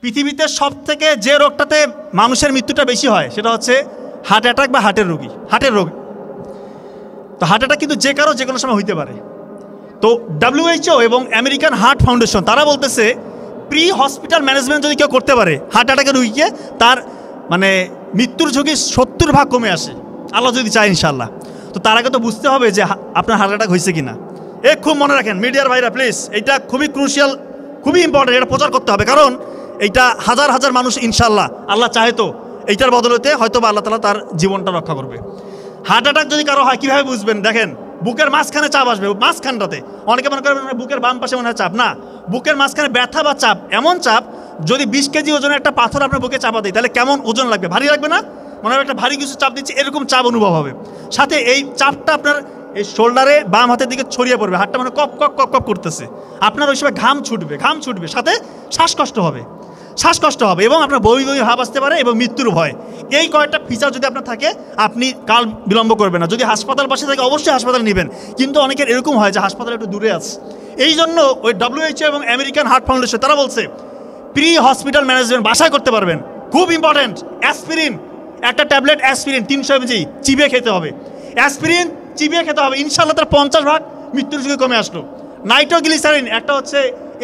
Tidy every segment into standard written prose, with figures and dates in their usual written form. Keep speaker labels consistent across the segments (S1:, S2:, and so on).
S1: পৃথিবীতে সব থেকে যে রোগটাতে মানুষের মৃত্যুটা বেশি হয় সেটা হচ্ছে হার্ট অ্যাটাক বা হার্টের রোগ। তো হার্ট অ্যাটাক কিন্তু যে কারো যে কোনো সময় হইতে পারে। তো WHO এবং আমেরিকান হার্ট ফাউন্ডেশন তারা বলতেছে প্রি হসপিটাল ম্যানেজমেন্ট যদি কেউ করতে পারে হার্ট অ্যাটাকের রোগীকে, তার মানে মৃত্যুর ঝুঁকি 70% কমে আসে, আল্লাহ যদি চায় ইনশাল্লাহ। তো তার আগে তো বুঝতে হবে যে আপনার হার্ট অ্যাটাক হয়েছে কিনা। খুব মনে রাখেন মিডিয়ার ভাইরা প্লিজ, এটা খুবই ক্রুশিয়াল, খুবই ইম্পর্টেন্ট, এটা প্রচার করতে হবে। কারণ এইটা হাজার হাজার মানুষ ইনশাল্লাহ আল্লাহ চাহে তো এইটার বদলতে হয়তো বা আল্লাহ তাআলা তার জীবনটা রক্ষা করবে। হার্ট অ্যাটাক যদি কারো হয় কীভাবে বুঝবেন? দেখেন, বুকের মাঝখানে চাপ আসবে, মাঝখানটাতে। অনেকে মনে করেন বুকের বাম পাশে মনে হয় চাপ, না, বুকের মাঝখানে ব্যথা বা চাপ, এমন চাপ যদি 20 কেজি ওজনের একটা পাথর আপনার বুকে চাপা দেয় তাহলে কেমন ওজন লাগবে? ভারী লাগবে না? মনে হয় একটা ভারী কিছু চাপ দিচ্ছে, এরকম চাপ অনুভব হবে। সাথে এই চাপটা আপনার এই শোল্ডারে বাম হাতের দিকে ছড়িয়ে পড়বে, হাতটা মানে কপ কপ কপ কপ করতেছে, আপনার ওই সময় ঘাম ছুটবে, সাথে শ্বাসকষ্ট হবে এবং আপনার বমি ভাব আসতে পারে এবং মৃত্যুর ভয়। এই কয়েকটা ফিচার যদি আপনার থাকে আপনি কাল বিলম্ব করবেন না। যদি হাসপাতাল পাশে থাকে অবশ্যই হাসপাতালে নেবেন, কিন্তু অনেকের এরকম হয় যে হাসপাতাল একটু দূরে আছে। এই জন্য ওই WHO এবং আমেরিকান হার্ট ফাউন্ডেশন তারা বলছে প্রি হসপিটাল ম্যানেজমেন্ট বাসায় করতে পারবেন, খুব ইম্পর্টেন্ট। অ্যাসপিরিন, একটা ট্যাবলেট অ্যাসপিরিন 300 mg চিবিয়ে খেতে হবে, অ্যাসপিরিন চিবিয়ে খেতে হবে, ইনশাআল্লাহ তার 50% মৃত্যুর ঝুঁকি কমে আসলো। নাইট্রোগ্লিসারিন একটা হচ্ছে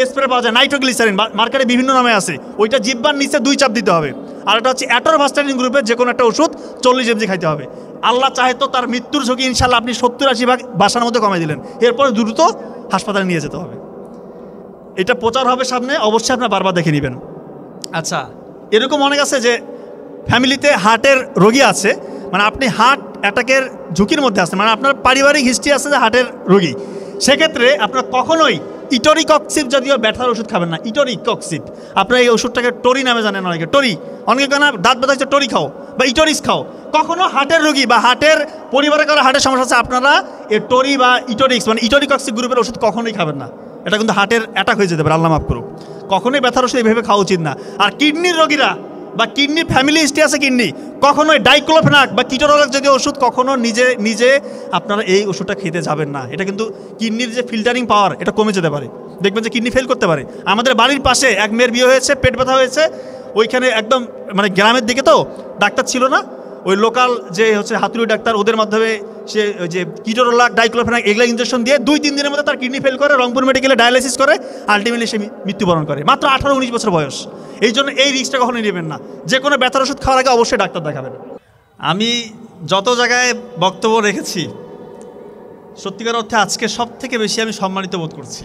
S1: স্প্রে পাওয়া যায়, নাইট্রোগ্লিসারিন মার্কেটে বিভিন্ন নামে আছে, ওইটা জিহ্বার নিচে 2 চাপ দিতে হবে। আর একটা হচ্ছে অ্যাটোরভাস্টাটিন গ্রুপের যে কোনো একটা ওষুধ 40 mg খাইতে হবে। আল্লাহ চাহে তো তার মৃত্যুর ঝুঁকি ইনশাআল্লাহ আপনি 70-80% বাসার মধ্যে কমাই দিলেন, এরপরে দ্রুত হাসপাতালে নিয়ে যেতে হবে। এটা প্রচার হবে সামনে, অবশ্যই আপনার বারবার দেখে নেবেন। আচ্ছা, এরকম অনেক আছে যে ফ্যামিলিতে হার্টের রোগী আছে, মানে আপনি হার্ট অ্যাটাকের ঝুঁকির মধ্যে আছে, মানে আপনার পারিবারিক হিস্ট্রি আছে যে হার্টের রোগী, সেক্ষেত্রে আপনার কখনোই ইটোরিকক্সিপ যদিও ব্যথার ওষুধ খাবেন না। ইটোরিকক্সিপ, আপনার এই ওষুধটাকে টরি নামে জানেন অনেকে, অনেকে কেন দাঁত ব্যথা হচ্ছে টরি খাও বা ইটোরিস খাও। কখনো হার্টের রোগী বা হার্টের পরিবারে কারো হার্টের সমস্যা আছে, আপনারা এই টরি বা ইটোরিক্স মানে ইটোরিকক্সিপ গ্রুপের ওষুধ কখনোই খাবেন না, এটা কিন্তু হার্টের অ্যাটাক হয়ে যেতে পারে, আল্লাহ মাফ করুক। কখনোই ব্যথার ওষুধ এইভাবে খাওয়া উচিত না। আর কিডনির রোগীরা বা কিডনির ফ্যামিলি হিস্ট্রি আছে কিডনি, কখনোই ডাইক্লোফেনাক বা কিটোরোলাক জাতীয় ওষুধ কখনো নিজে আপনারা এই ওষুধটা খেতে যাবেন না। এটা কিন্তু কিডনির যে ফিল্টারিং পাওয়ার এটা কমে যেতে পারে, দেখবেন যে কিডনি ফেল করতে পারে। আমাদের বাড়ির পাশে এক মেয়ের বিয়ে হয়েছে, পেট ব্যথা হয়েছে, ওইখানে একদম মানে গ্রামের দিকে তো ডাক্তার ছিল না, ওই লোকাল যে হচ্ছে হাতুড়ি ডাক্তার, ওদের মাধ্যমে সে ওই যে কিটোরোলাক ডাইক্লোফেনাক এগুলো ইঞ্জেকশন দিয়ে 2-3 দিনের মধ্যে তার কিডনি ফেল করে, রংপুর মেডিকেলে ডায়ালাইসিস করে, আলটিমেটলি সে মৃত্যুবরণ করে, মাত্র 18-19 বছর বয়স। এই জন্য এই রিস্কটা কখনোই নেবেন না, যে কোনো ব্যথার ওষুধ খাওয়ার আগে অবশ্যই ডাক্তার দেখাবেন। আমি যত জায়গায় বক্তব্য রেখেছি, সত্যিকার অর্থে আজকে সব থেকে বেশি আমি সম্মানিত বোধ করছি।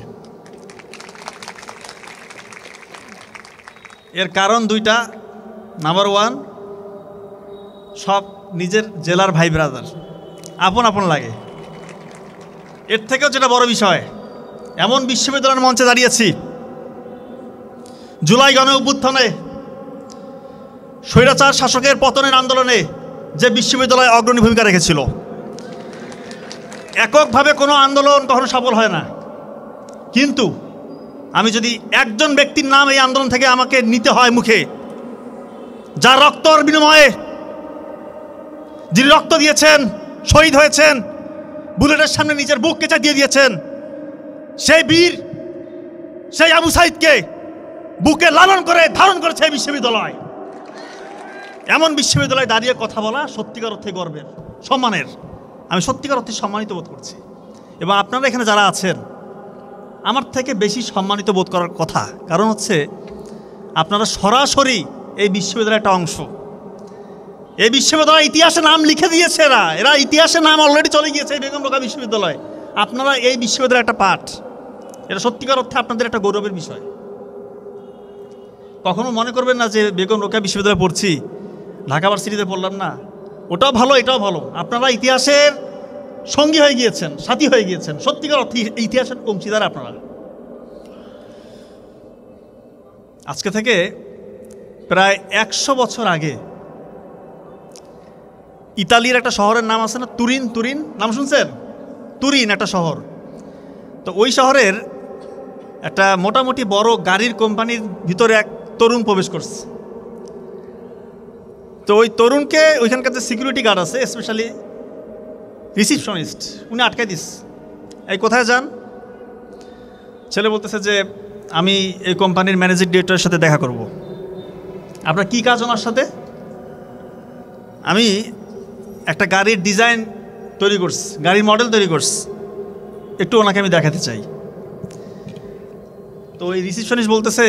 S1: এর কারণ 2টা। নাম্বার 1, সব নিজের জেলার ভাই ব্রাদার, আপন লাগে। এর থেকেও যেটা বড় বিষয়, এমন বিশ্ববিদ্যালয়ের মঞ্চে দাঁড়িয়েছি জুলাই গণ অভ্যুত্থানে স্বৈরাচার শাসকের পতনের আন্দোলনে যে বিশ্ববিদ্যালয় অগ্রণী ভূমিকা রেখেছিল। এককভাবে কোনো আন্দোলন কখনো সফল হয় না, কিন্তু আমি যদি একজন ব্যক্তির নাম এই আন্দোলন থেকে আমাকে নিতে হয় মুখে, যার রক্তর বিনিময়ে, যিনি রক্ত দিয়েছেন, শহীদ হয়েছেন, বুলেটের সামনে নিজের বুক কেচা দিয়ে দিয়েছেন, সেই বীর, সেই আবু সাইদকে বুকে লালন করে ধারণ করেছে এই বিশ্ববিদ্যালয়। এমন বিশ্ববিদ্যালয়ে দাঁড়িয়ে কথা বলা সত্যিকার অর্থে গর্বের, সম্মানের। আমি সত্যিকার অর্থে সম্মানিত বোধ করছি, এবং আপনারা এখানে যারা আছেন আমার থেকে বেশি সম্মানিত বোধ করার কথা, কারণ হচ্ছে আপনারা সরাসরি এই বিশ্ববিদ্যালয়ের একটা অংশ। এই বিশ্ববিদ্যালয় ইতিহাসে নাম লিখে দিয়েছে, এরা ইতিহাসে নাম অলরেডি চলে গিয়েছে এই বেগম রোকেয়া বিশ্ববিদ্যালয়। আপনারা এই বিশ্ববিদ্যালয়ের একটা পার্ট, এটা সত্যিকার অর্থে আপনাদের একটা গৌরবের বিষয়। কখনো মনে করবেন না যে বেগম রোকেয়া বিশ্ববিদ্যালয়ে পড়ছি, ঢাকা ভার্সিটিতে পড়লাম না, ওটাও ভালো এটাও ভালো। আপনারা ইতিহাসের সঙ্গী হয়ে গিয়েছেন, সাথী হয়ে গিয়েছেন, সত্যিকার অর্থে ইতিহাসের অংশীদার আপনারা। আজকে থেকে প্রায় 100 বছর আগে ইতালির একটা শহরের নাম আছে না, তুরিন, নাম শুনছেন? তুরিন একটা শহর। তো ওই শহরের একটা মোটামুটি বড় গাড়ির কোম্পানির ভিতরে এক তরুণ প্রবেশ করছে। তো ওই তরুণকে ওইখানকার যে সিকিউরিটি গার্ড আছে, স্পেশালি রিসিপশনিস্ট, উনি আটকাই দিস, এই কোথায় যান? ছেলে বলতেছে যে আমি এই কোম্পানির ম্যানেজিং ডিরেক্টরের সাথে দেখা করব। আপনার কী কাজ ওনার সাথে? আমি একটা গাড়ির ডিজাইন তৈরি করছি, গাড়ির মডেল তৈরি করছি, একটু ওনাকে আমি দেখাতে চাই। তো এই রিসিপশনিস্ট বলতেছে,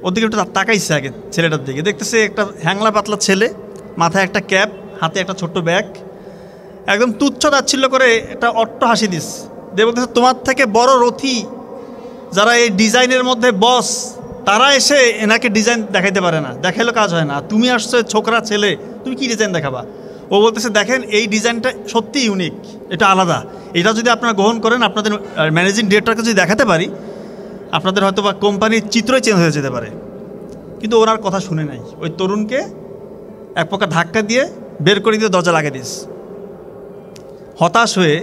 S1: ওর দিকে একটু তাকাইছে আগে ছেলেটার দিকে, দেখতেছে একটা হ্যাংলা পাতলা ছেলে, মাথায় একটা ক্যাপ, হাতে একটা ছোট্ট ব্যাগ, একদম তুচ্ছ তাচ্ছিল্য করে একটা অট্ট হাসি দিস দিয়ে বলতেছে, তোমার থেকে বড় রথী যারা এই ডিজাইনের মধ্যে বস, তারা এসে এনাকে ডিজাইন দেখাইতে পারে না, দেখাইলেও কাজ হয় না, তুমি আসছো ছোকরা ছেলে, তুমি কি ডিজাইন দেখাবা? ও বলতেছে, দেখেন এই ডিজাইনটা সত্যি ইউনিক, এটা আলাদা, এটা যদি আপনারা গ্রহণ করেন, আপনাদের ম্যানেজিং ডিরেক্টরকে যদি দেখাতে পারি, আপনাদের হয়তো বা কোম্পানির চিত্রই চেঞ্জ হয়ে যেতে পারে। কিন্তু ওনার কথা শুনে নাই, ওই তরুণকে এক প্রকার ধাক্কা দিয়ে বের করে দিয়ে দরজা লাগিয়ে দিস। হতাশ হয়ে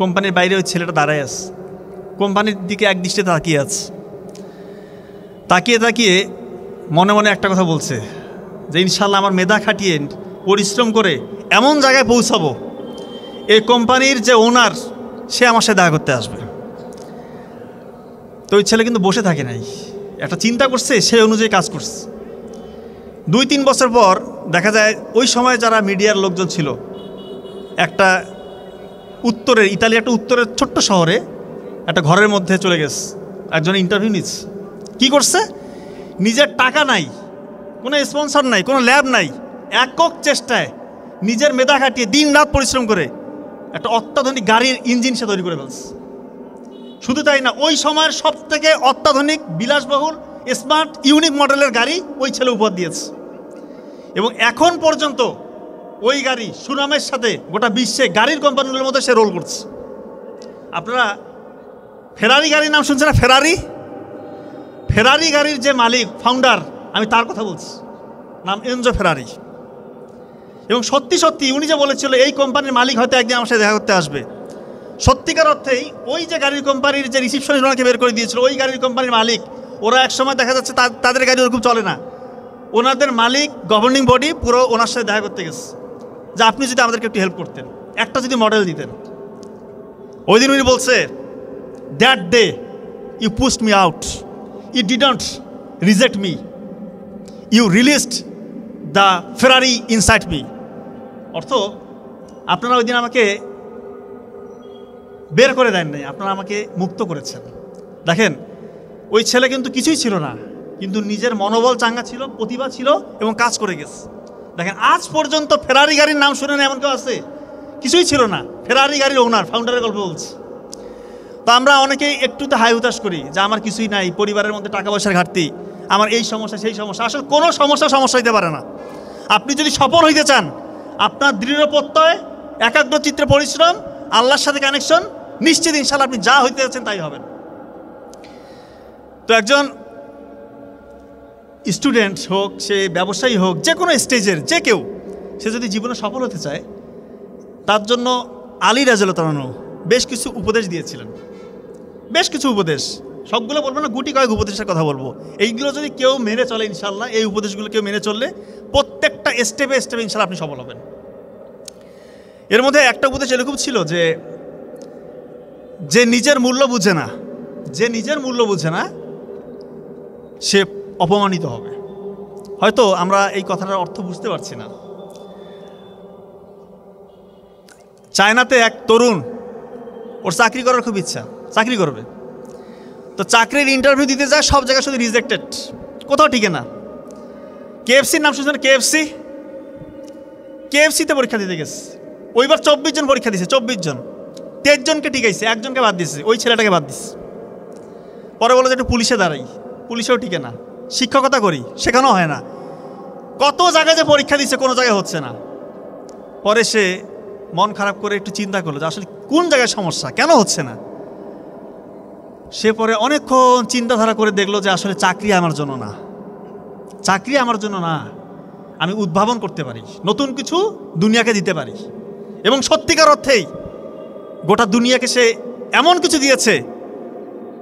S1: কোম্পানির বাইরে ওই ছেলেটা দাঁড়ায় আছে, কোম্পানির দিকে এক দৃষ্টিতে তাকিয়ে আছে। তাকিয়ে তাকিয়ে মনে মনে একটা কথা বলছে যে ইনশাল্লাহ আমার মেধা খাটিয়ে পরিশ্রম করে এমন জায়গায় পৌঁছাবো, এই কোম্পানির যে ওনার সে আমার সাথে দেখা করতে আসবে। তো ওই ছেলে কিন্তু বসে থাকে নাই, একটা চিন্তা করছে, সেই অনুযায়ী কাজ করছে। 2-3 বছর পর দেখা যায় ওই সময় যারা মিডিয়ার লোকজন ছিল, একটা উত্তরের ইতালির একটা উত্তরের ছোট্ট শহরে একটা ঘরের মধ্যে চলে গেছে, একজন ইন্টারভিউ নিচ্ছে। কী করছে? নিজের টাকা নাই, কোনো স্পন্সর নাই, কোনো ল্যাব নাই, একক চেষ্টায় নিজের মেধা খাটিয়ে দিন রাত পরিশ্রম করে একটা অত্যাধুনিক গাড়ির ইঞ্জিন সে তৈরি করে ফেলছে। শুধু তাই না, ওই সময়ের সবথেকে অত্যাধুনিক বিলাসবহুল স্মার্ট ইউনিক মডেলের গাড়ি ওই ছেলে উপহার দিয়েছে, এবং এখন পর্যন্ত ওই গাড়ি সুনামের সাথে গোটা বিশ্বে গাড়ির কোম্পানিগুলোর মধ্যে সে রোল করছে। আপনারা ফেরারি গাড়ির নাম শুনছেন না? ফেরারি গাড়ির যে মালিক, ফাউন্ডার, আমি তার কথা বলছি, নাম এনজো ফেরারি। এবং সত্যি সত্যি উনি যে বলেছিল এই কোম্পানির মালিক হয়তো একদিন আমার সাথে দেখা করতে আসবে, সত্যিকার অর্থেই ওই যে গাড়ির কোম্পানির যে রিসিপশনিস্ট ওনাকে বের করে দিয়েছিল, ওই গাড়ির কোম্পানির মালিক, ওরা এক সময় দেখা যাচ্ছে তাদের গাড়ি ওরকম চলে না, ওনাদের মালিক গভর্নিং বডি পুরো ওনার সাথে দেখা করতে গেছে যে আপনি যদি আমাদেরকে একটু হেল্প করতেন, একটা যদি মডেল দিতেন। ওই দিন উনি বলছে, that day you pushed me out, you didn't reject me, you released the Ferrari inside me. অর্থ, আপনারা ওই দিন আমাকে বের করে দেন নাই, আপনারা আমাকে মুক্ত করেছেন। দেখেন, ওই ছেলে কিন্তু কিছুই ছিল না, কিন্তু নিজের মনোবল চাঙ্গা ছিল, প্রতিভা ছিল, এবং কাজ করে গেছে। দেখেন, আজ পর্যন্ত ফেরারি গাড়ির নাম শুনে না এমন কেউ আছে? কিছুই ছিল না, ফেরারি গাড়ির ওনার, ফাউন্ডারের গল্প বলছে। তো আমরা অনেকেই একটু তো হাই হুতাশ করি যে আমার কিছুই নাই, পরিবারের মধ্যে টাকা পয়সার ঘাটতি, আমার এই সমস্যা সেই সমস্যা। আসলে কোনো সমস্যা হইতে পারে না। আপনি যদি সফল হইতে চান, আপনার দৃঢ় প্রত্যয়, একাগ্র চিত্রে পরিশ্রম, আল্লাহর সাথে কানেকশন, নিশ্চিত ইনশাআল্লাহ আপনি যা হইতে যাচ্ছেন তাই হবেন। তো একজন স্টুডেন্ট হোক, সে ব্যবসায়ী হোক, যে কোনো স্টেজের যে কেউ, সে যদি জীবনে সফল হতে চায়, তার জন্য আলী রাদিয়াল্লাহু আনহু বেশ কিছু উপদেশ দিয়েছিলেন। বেশ কিছু উপদেশ, সবগুলো বলবো না, গুটি কয়েক উপদেশের কথা বলবো। এইগুলো যদি কেউ মেনে চলে ইনশাআল্লাহ, এই উপদেশগুলো কেউ মেনে চললে প্রত্যেকটা স্টেপে স্টেপে ইনশাআল্লাহ আপনি সফল হবেন। এর মধ্যে একটা উপদেশ এরকম ছিল যে নিজের মূল্য বুঝে না, সে অপমানিত হবে। হয়তো আমরা এই কথাটার অর্থ বুঝতে পারছি না। চায়নাতে এক তরুণ, ওর চাকরি করার খুব ইচ্ছা, চাকরি করবে। তো চাকরির ইন্টারভিউ দিতে যায়, সব জায়গায় শুধু রিজেক্টেড, কোথাও টিকে না। কেএফসির নাম শুনছেন? কেএফসিতে পরীক্ষা দিতে গেছে, ওইবার 24 জন পরীক্ষা দিয়েছে, 24 জন, 23 জনকে টিকাইছে, একজনকে বাদ দিচ্ছে, ওই ছেলেটাকে বাদ দিচ্ছে। পরে বলে যে একটু পুলিশে দাঁড়াই, পুলিশেও টিকে না। শিক্ষকতা করি, সেখানেও হয় না। কত জায়গায় যে পরীক্ষা দিচ্ছে, কোনো জায়গায় হচ্ছে না। পরে সে মন খারাপ করে একটু চিন্তা করলো যে আসলে কোন জায়গায় সমস্যা, কেন হচ্ছে না। সে পরে অনেকক্ষণ চিন্তাধারা করে দেখলো যে আসলে চাকরি আমার জন্য না, আমি উদ্ভাবন করতে পারি, নতুন কিছু দুনিয়াকে দিতে পারি। এবং সত্যিকার অর্থেই গোটা দুনিয়াকে সে এমন কিছু দিয়েছে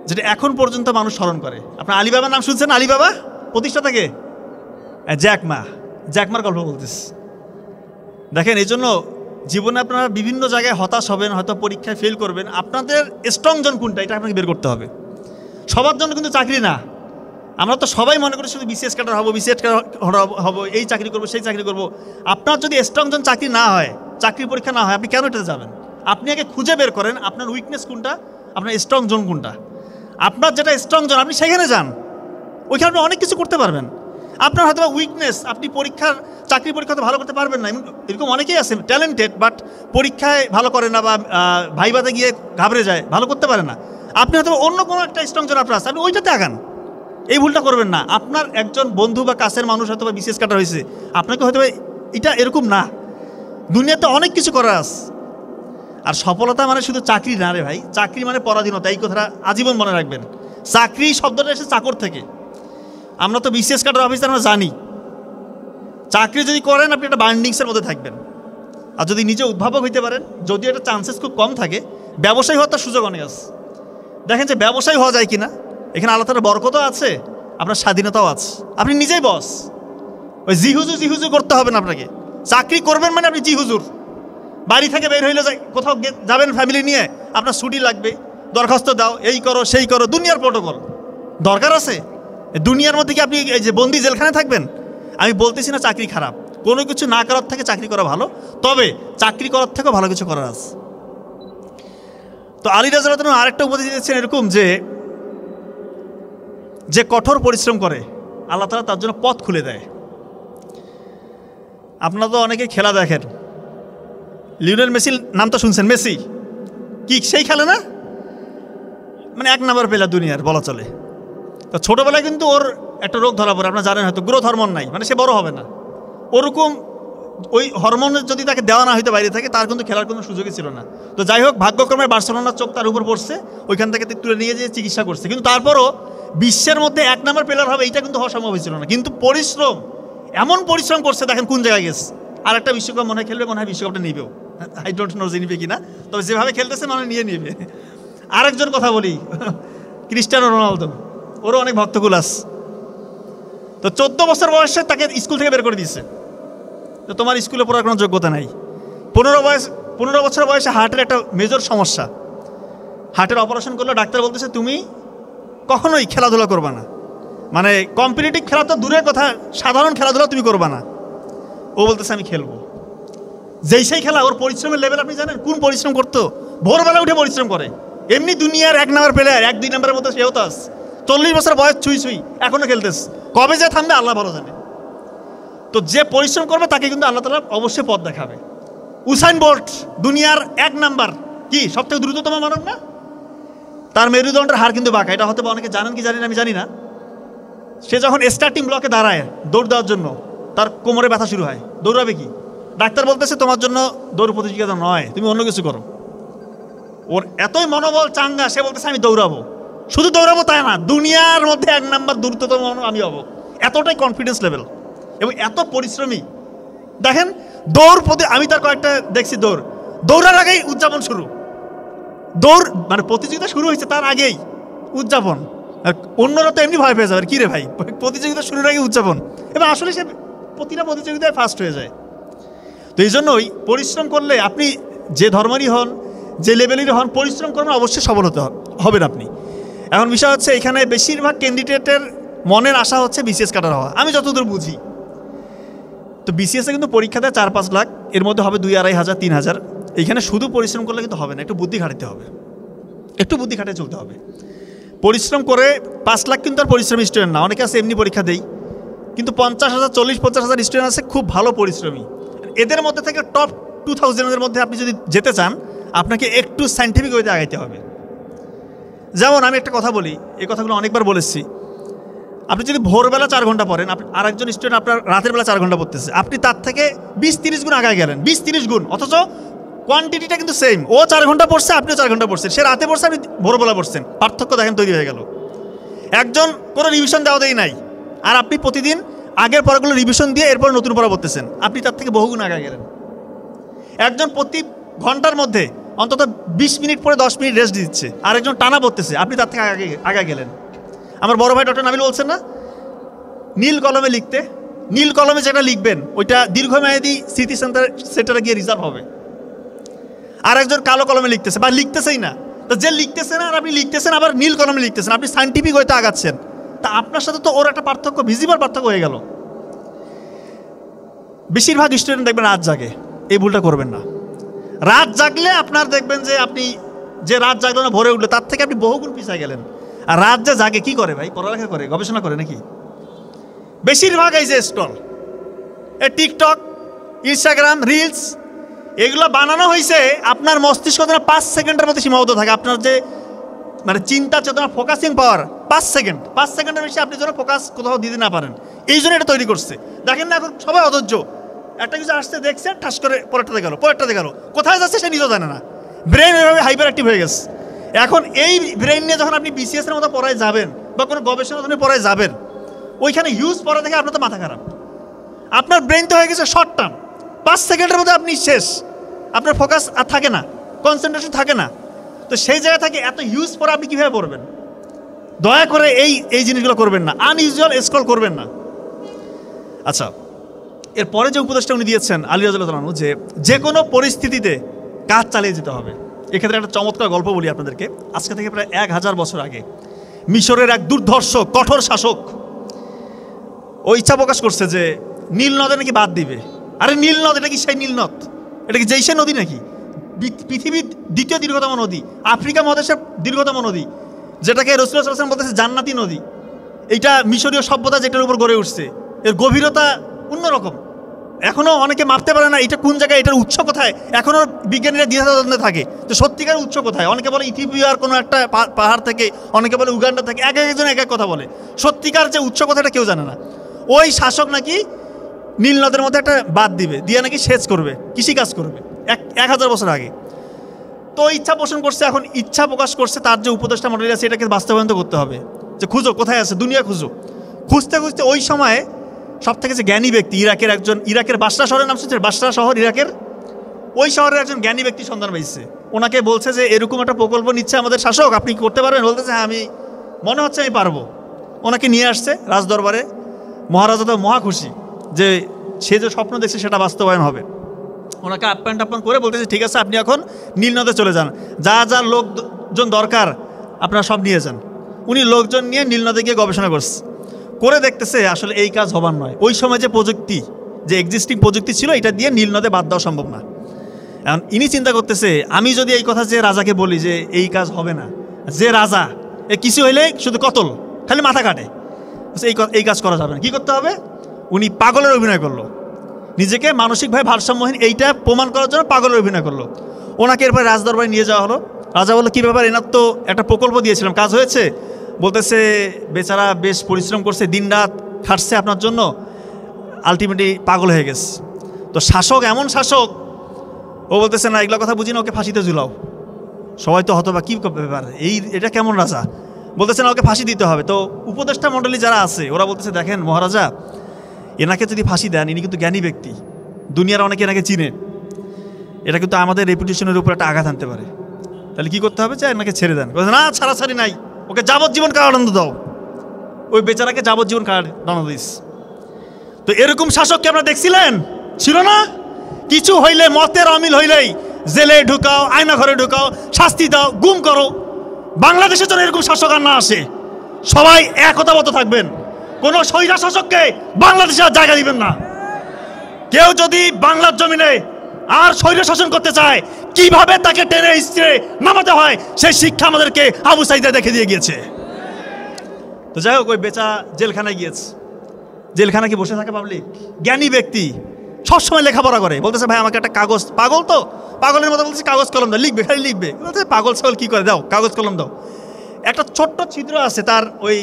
S1: যেটা এখন পর্যন্ত মানুষ স্মরণ করে। আপনার আলিবাবার নাম শুনছেন? আলিবাবা প্রতিষ্ঠাতাকে জ্যাকমার গল্প বলতেছে। দেখেন, এই জন্য জীবনে আপনারা বিভিন্ন জায়গায় হতাশ হবেন, হয়তো পরীক্ষায় ফেল করবেন। আপনাদের স্ট্রং জন কোনটা, এটা আপনাকে বের করতে হবে। সবার জন্য কিন্তু চাকরি না, আমরা তো সবাই মনে করি শুধু বিসিএস ক্যাডার হবো, বিসিএস ক্যাডার হবো, এই চাকরি করবো, সেই চাকরি করবো। আপনার যদি স্ট্রং জন চাকরি না হয়, চাকরির পরীক্ষা না হয়, আপনি কেন এটাতে যাবেন? আপনি আগে খুঁজে বের করেন আপনার উইকনেস কোনটা, আপনার স্ট্রং জোন কোনটা। আপনার যেটা স্ট্রং জোন আপনি সেখানে যান, ওইখানে আপনি অনেক কিছু করতে পারবেন। আপনার হয়তো উইকনেস, আপনি চাকরি পরীক্ষাতে ভালো করতে পারবেন না, এরকম অনেকেই আছে ট্যালেন্টেড, বাট পরীক্ষায় ভালো করে না বা ভাইভাতে গিয়ে ঘাবড়ে যায়, ভালো করতে পারে না। আপনি হয়তো অন্য কোনো একটা স্ট্রং জোন আপনার আছে, আপনি ওইটাতে আগান। এই ভুলটা করবেন না। আপনার একজন বন্ধু বা কাছের মানুষ হয়তো বা বিসিএস ক্যাডার হয়েছে, আপনাকে হয়তো এটা এরকম না, দুনিয়াতে অনেক কিছু করার আছে। আর সফলতা মানে শুধু চাকরি না রে ভাই, চাকরি মানে পরাধীনতা, এই কথাটা আজীবন মনে রাখবেন। চাকরি শব্দটা এসে চাকর থেকে। আমরা তো বিসিএস ক্যাডার অফিসার, আমরা জানি চাকরি যদি করেন আপনি একটা বান্ডিংসের মধ্যে থাকবেন। আর যদি নিজে উদ্ভাবক হইতে পারেন, যদিও এটা চান্সেস খুব কম থাকে, ব্যবসায়ী হওয়ার সুযোগ অনেক আছে। দেখেন যে ব্যবসায়ী হওয়া যায় কিনা, এখানে আল্লাহ তাআলার বরকতও আছে, আপনার স্বাধীনতাও আছে। আপনি নিজেই বস, ওই জি হুজুর করতে হবে না আপনাকে। চাকরি করবেন মানে আপনি জি হুজুর। বাড়ি থেকে বের হইলে কোথাও যাবেন ফ্যামিলি নিয়ে, আপনার ছুটি লাগবে, দরখাস্ত দাও, এই করো সেই করো, দুনিয়ার প্রটোকল দরকার আছে। দুনিয়ার মধ্যে কি আপনি এই যে বন্দি জেলখানে থাকবেন? আমি বলতেছি না চাকরি খারাপ, কোনো কিছু না করার থেকে চাকরি করা ভালো, তবে চাকরি করার থেকেও ভালো কিছু করার আছে। তো আলী রাদিয়াল্লাহু তাআলা আরেকটা উপদেশ দিয়েছেন এরকম, যে কঠোর পরিশ্রম করে আল্লাহ তাআলা তার জন্য পথ খুলে দেয়। আপনারা তো অনেকে খেলা দেখেন, লিওনেল মেসির নাম তো শুনছেন, মেসি কি সেই খেলে না, মানে 1 নাম্বার প্লেয়ার দুনিয়ার বলা চলে। তো ছোটোবেলায় কিন্তু ওর একটা রোগ ধরা পড়ে, আপনারা জানেন হয়তো, গ্রোথ হরমোন নাই, মানে সে বড় হবে না। ওরকম ওই হরমোনের যদি তাকে দেওয়া না হয়তো বাইরে থেকে, তার কিন্তু খেলার কোনো সুযোগই ছিল না। তো যাই হোক, ভাগ্যক্রমে বার্সেলোনার চোখ তার উপর পড়ছে, ওইখান থেকে তুলে নিয়ে যেয়ে চিকিৎসা করছে। কিন্তু তারপরও বিশ্বের মধ্যে 1 নাম্বার প্লেয়ার হবে এইটা কিন্তু হওয়া সম্ভব হয়েছিল না। কিন্তু পরিশ্রম, এমন পরিশ্রম করছে, দেখেন কোন জায়গায় গেছে। আর একটা বিশ্বকাপ মনে হয় খেলবে, মনে হয় বিশ্বকাপটা নিবেও, আই ডোন্ট নো যে নিবে কিনা, তবে যেভাবে খেলতেছে মনে নিয়ে নিবে। আরেকজন কথা বলি, ক্রিস্টিয়ানো রোনালদো, ওরও অনেক ভক্তকুল আছে। তো 14 বছর বয়সে তাকে স্কুল থেকে বের করে দিয়েছে, তো তোমার স্কুলে পড়ার কোনো যোগ্যতা নাই। 15 বছর বয়সে হার্টের একটা মেজর সমস্যা, হার্টের অপারেশন করলো, ডাক্তার বলতেছে তুমি কখনোই খেলাধুলা করবা না, মানে কম্পিটিটিভ খেলা তো দূরের কথা, সাধারণ খেলাধুলা তুমি করবা না। ও বলতেছে আমি খেলবো। সেই খেলা, ওর পরিশ্রমের লেভেল আপনি জানেন কোন পরিশ্রম করতো? ভোরবেলা উঠে পরিশ্রম করে। এমনি দুনিয়ার 1 নাম্বার প্লেয়ার, 1-2 নাম্বারের মতো সেও তো আস, 40 বছর বয়স ছুঁই এখনো খেলতেছে, কবে যে থামবে আল্লাহ ভালো জানে। তো যে পরিশ্রম করবে তাকে কিন্তু আল্লাহ তাআলা অবশ্যই পথ দেখাবে। উসাইন বোল্ট দুনিয়ার 1 নাম্বার, কি সবথেকে দ্রুততম মানব না? তার মেরুদণ্ডের হাড় কিন্তু বাঁকা, এটা হয়তো অনেকে জানেন কি জানেন আমি জানি না। সে যখন স্টার্টিং ব্লকে দাঁড়ায় দৌড় দেওয়ার জন্য, তার কোমরে ব্যথা শুরু হয়, দৌড়াবে কি? ডাক্তার বলতেছে তোমার জন্য দৌড় প্রতিযোগিতা নয়, তুমি অন্য কিছু করো। ওর এতই মনোবল চাঙ্গা, সে বলতেছে আমি দৌড়াবো। শুধু দৌড়াবো তাই না, দুনিয়ার মধ্যে 1 নাম্বার দ্রুততম আমি হবো, এতটাই কনফিডেন্স লেভেল এবং এত পরিশ্রমী। দেখেন দৌড় আমি তার কয়েকটা দেখছি, দৌড়ার আগেই উদযাপন শুরু, দৌড় মানে প্রতিযোগিতা শুরু হয়েছে তার আগেই উদযাপন। অন্যরা তো এমনি ভয় পেয়ে যাবে, কী রে ভাই প্রতিযোগিতা শুরুর আগে উদযাপন, এবং আসলে সে প্রতিটা প্রতিযোগিতায় ফার্স্ট হয়ে যায়। তো এই জন্যই পরিশ্রম করলে আপনি যে ধর্মেরই হন, যে লেভেলেরই হন, পরিশ্রম করবেন অবশ্যই সফল হতে হবেন আপনি। এখন বিষয় হচ্ছে এখানে বেশিরভাগ ক্যান্ডিডেটের মনের আশা হচ্ছে বিসিএস ক্যাডার হওয়া, আমি যতদূর বুঝি। তো বিসিএসে কিন্তু পরীক্ষা দেয় 4-5 লাখ, এর মধ্যে হবে 2-2.5 হাজার 3 হাজার। এইখানে শুধু পরিশ্রম করলে কিন্তু হবে না, একটু বুদ্ধি খাটাতে হবে, একটু বুদ্ধি খাটিয়ে চলতে হবে। পরিশ্রম করে 5 লাখ কিন্তু আর পরিশ্রমী স্টুডেন্ট না, অনেকে আছে এমনি পরীক্ষা দেই, কিন্তু 50,000 40-50,000 স্টুডেন্ট আছে খুব ভালো পরিশ্রমী। এদের মধ্যে থেকে টপ 2000-এর মধ্যে আপনি যদি যেতে চান, আপনাকে একটু সায়েন্টিফিক ওয়েতে আগাইতে হবে। যেমন আমি একটা কথা বলি, এই কথাগুলো অনেকবার বলেছি, আপনি যদি ভোরবেলা 4 ঘন্টা পড়েন, আরেকজন স্টুডেন্ট আপনার রাতের বেলা 4 ঘন্টা পড়তেছে, আপনি তার থেকে 20-30 গুণ আগায় গেলেন, 20-30 গুণ, অথচ কোয়ান্টিটিটা কিন্তু সেম। ও 4 ঘন্টা পড়ছে, আপনিও 4 ঘন্টা পড়ছেন, সে রাতে পড়ছে, আপনি ভোরবেলা পড়ছেন, পার্থক্য দেখেন তৈরি হয়ে গেল। একজন কোনো রিভিশন দেওয়া দেই নাই, আর আপনি প্রতিদিন আগের পড়াগুলো রিভিশন দিয়ে এরপর নতুন পড়া পড়তেছেন, আপনি তার থেকে বহুগুণ আগায় গেলেন। একজন প্রতি ঘন্টার মধ্যে অন্তত 20 মিনিট পরে 10 মিনিট রেস্ট দিচ্ছে, আরেকজন টানা পড়তেছে, আপনি তার থেকে আগায় গেলেন। আমার বড় ভাই ডক্টর নাবিল বলছেন না, নীল কলমে লিখতে, নীল কলমে যেটা লিখবেন ওইটা দীর্ঘমেয়াদী স্মৃতি সেন্টারে গিয়ে রিজার্ভ হবে। আর একজন কালো কলমে লিখতেছে বা লিখতেছেই না, তো যে লিখতেছে না আর আপনি লিখতেছেন, আবার নীল কলমে লিখতেছেন, আপনি সায়েন্টিফিক ওয়েতে আগাচ্ছেন, তা আপনার সাথে তো ওর একটা পার্থক্য, ভিজিবল পার্থক্য হয়ে গেল। বেশিরভাগ স্টুডেন্ট দেখবেন রাত জাগে, এই ভুলটা করবেন না। রাত জাগলে আপনার দেখবেন যে আপনি যে রাত জাগলো না ভোরে উঠলো, তার থেকে আপনি বহুগুণ পিছিয়ে গেলেন। আর রাত যে জাগে কি করে ভাই? পড়ালেখা করে, গবেষণা করে নাকি? বেশিরভাগ এই যে স্টল, এই টিকটক, ইনস্টাগ্রাম, রিলস, এগুলো বানানো হয়েছে আপনার মস্তিষ্ক 5 সেকেন্ডের মধ্যে সীমাবদ্ধ থাকে। আপনার যে মানে চিন্তা চেতনা, ফোকাসিং পাওয়ার 5 সেকেন্ডের বেশি আপনি যেন ফোকাস কোথাও দিতে না পারেন, এই জন্য এটা তৈরি করছে। দেখেন না এখন সবাই অধৈর্য, একটা কিছু আসছে দেখছে, ঠাস করে পরেরটাতে গেল, কোথায় যাচ্ছে সে নিজেও জানে না। ব্রেন এভাবে হাইপার অ্যাক্টিভ হয়ে গেছে। এখন এই ব্রেন নিয়ে যখন আপনি বিসিএস এর মতো পড়ায় যাবেন বা কোনো গবেষণা ধরনের পড়ায় যাবেন, ওইখানে হিউজ পড়া দেখে আপনার তো মাথা খারাপ। আপনার ব্রেন তো হয়ে গেছে শর্ট টার্ম, 5 সেকেন্ডের মধ্যে আপনি শেষ, আপনার ফোকাস আর থাকে না, কনসেন্ট্রেশন থাকে না। তো সেই জায়গা থেকে এত হিউজ পড়া আপনি কীভাবে পড়বেন? দয়া করে এই জিনিসগুলো করবেন না, আনইউজুয়াল স্ক্রল করবেন না। আচ্ছা, এরপরে যে উপদেশটা উনি দিয়েছেন আলী রাদিয়াল্লাহু আনহু, যে কোনো পরিস্থিতিতে কাজ চালিয়ে যেতে হবে। এক্ষেত্রে একটা চমৎকার গল্প বলি আপনাদেরকে। আজকে থেকে প্রায় 1000 বছর আগে মিশরের এক দুর্ধর্ষ কঠোর শাসক ও ইচ্ছা প্রকাশ করছে যে নীল নদে নাকি বাদ দিবে। আরে নীল নদ, এটা কি সেই নীল নদ? এটা কি যেই নদী নাকি? পৃথিবীর দ্বিতীয় দীর্ঘতম নদী, আফ্রিকা মহাদেশের দীর্ঘতম নদী, যেটাকে রাসূলুল্লাহ সাল্লাল্লাহু আলাইহি ওয়াসাল্লাম বলতেছে জান্নাতি নদী। এইটা মিশরীয় সভ্যতা যেটার উপর গড়ে উঠছে, এর গভীরতা অন্যরকম। এখনও অনেকে মাপতে পারে না এটা কোন জায়গায়, এটার উৎস কোথায়। এখনও বিজ্ঞানীরা দ্বিধাদ্বন্দ্বে থাকে যে সত্যিকার উৎস কোথায়। অনেকে বলে ইথিওপিয়ার কোনো একটা পাহাড় থেকে, অনেকে বলে উগান্ডা থেকে, একজন এক কথা বলে। সত্যিকার যে উৎস কোথায় এটা কেউ জানে না। ওই শাসক নাকি নীল নদের মধ্যে একটা বাদ দিবে, দিয়ে নাকি সেচ করবে, কৃষিকাজ করবে 1000 বছর আগে। তো ইচ্ছা পোষণ করছে, এখন ইচ্ছা প্রকাশ করছে, তার যে উপদেষ্টা মণ্ডলী আছে এটাকে বাস্তবায়ন করতে হবে। যে খুঁজো কোথায় আছে, দুনিয়া খুঁজো। খুঁজতে খুঁজতে ওই সময়ে সব থেকে যে জ্ঞানী ব্যক্তি, ইরাকের বাসরা শহরের নাম শুনছেন? বাসরা শহর ইরাকের, ওই শহরের একজন জ্ঞানী ব্যক্তি সন্ধান পাইছে। ওনাকে বলছে যে এরকম একটা প্রকল্প নিচ্ছে আমাদের শাসক, আপনি কি করতে পারবেন? বলতেছে হ্যাঁ, আমি মনে হচ্ছে আমি পারবো। ওনাকে নিয়ে আসছে রাজদরবারে। মহারাজা তো মহা খুশি যে সে যে স্বপ্ন দেখছে সেটা বাস্তবায়ন হবে। ওনাকে আপ্যায়ন টাপ্যায়ন করে বলতেছে ঠিক আছে, আপনি এখন নীল নদে চলে যান, যা যা লোকজন দরকার আপনারা সব নিয়ে যান। উনি লোকজন নিয়ে নীল নদে গিয়ে গবেষণা করে দেখতেছে আসলে এই কাজ হবার নয়। ওই সময় যে প্রযুক্তি, যে এক্সিস্টিং প্রযুক্তি ছিল, এটা দিয়ে নীল নদে বাদ দেওয়া সম্ভব না। এখন ইনি চিন্তা করতেছে আমি যদি এই কথা যে রাজাকে বলি যে এই কাজ হবে না, যে রাজা এ কিছু হইলে শুধু কতল, খালি মাথা কাটে, এই কাজ করা যাবে না। কী করতে হবে? উনি পাগলের অভিনয় করলো, নিজেকে মানসিকভাবে ভারসাম্যহীন এইটা প্রমাণ করার জন্য পাগলের অভিনয় করলো। ওনাকে এরপরে রাজদরবারে নিয়ে যাওয়া হলো। রাজা বললো কী ব্যাপার, এনার তো একটা প্রকল্প দিয়েছিলাম, কাজ হয়েছে? বলতেছে বেচারা বেশ পরিশ্রম করছে, দিনরাত খাটছে আপনার জন্য, আলটিমেটলি পাগল হয়ে গেছে। তো শাসক এমন শাসক, ও বলতেছে না এগুলো কথা বুঝি না, ওকে ফাঁসিতে ঝুলাও। সবাই তো হতো বা কী ব্যাপার, এটা কেমন রাজা? বলতেছে না ওকে ফাঁসি দিতে হবে। তো উপদেষ্টা মণ্ডলী যারা আছে ওরা বলতেছে দেখেন মহারাজা, এনাকে যদি ফাঁসি দেন, ইনি কিন্তু জ্ঞানী ব্যক্তি, দুনিয়ার অনেকে এনাকে চিনে, এটা কিন্তু আমাদের রেপুটেশনের উপর একটা আঘাত আনতে পারে। তাহলে কী করতে হবে? যে এনাকে ছেড়ে দেন। বলছে না, ছাড়াছাড়ি নাই, ওকে যাবজ্জীবন কারাদণ্ড দাও। ওই বেচারাকে যাবজ্জীবন কারাদণ্ড দিস। তো এরকম শাসককে আপনারা দেখছিলেন? ছিল না? কিছু হইলে, মতের অমিল হইলেই জেলে ঢুকাও, আয়না ঘরে ঢুকাও, শাস্তি দাও, গুম করো। বাংলাদেশের জন্য এরকম শাসক আর না আসে। সবাই একতাবদ্ধ থাকবেন, কোনো স্বৈরা শাসককে বাংলাদেশে আর জায়গা দিবেন না। কেউ যদি বাংলার জমিনে আর স্বৈর শাসন করতে চায়, কিভাবে তাকে টেনে হিচড়ে নামাতে হয় সেই শিক্ষা আমাদেরকে আবু সাঈদ দেখে দিয়ে গিয়েছে। তো যাই হোক, ওই বেচা জেলখানায় গিয়েছে। জেলখানা কি বসে থাকে পাবলিক? জ্ঞানী ব্যক্তি সবসময় লেখাপড়া করে। বলতেছে ভাই আমাকে একটা কাগজ, পাগল তো পাগলের মতো বলতেছে কাগজ কলম দাও, লিখবে, খালি লিখবে। বলতে পাগল ছাগল কী করে, দাও কাগজ কলম দাও। একটা ছোট্ট ছিদ্র আছে তার, ওই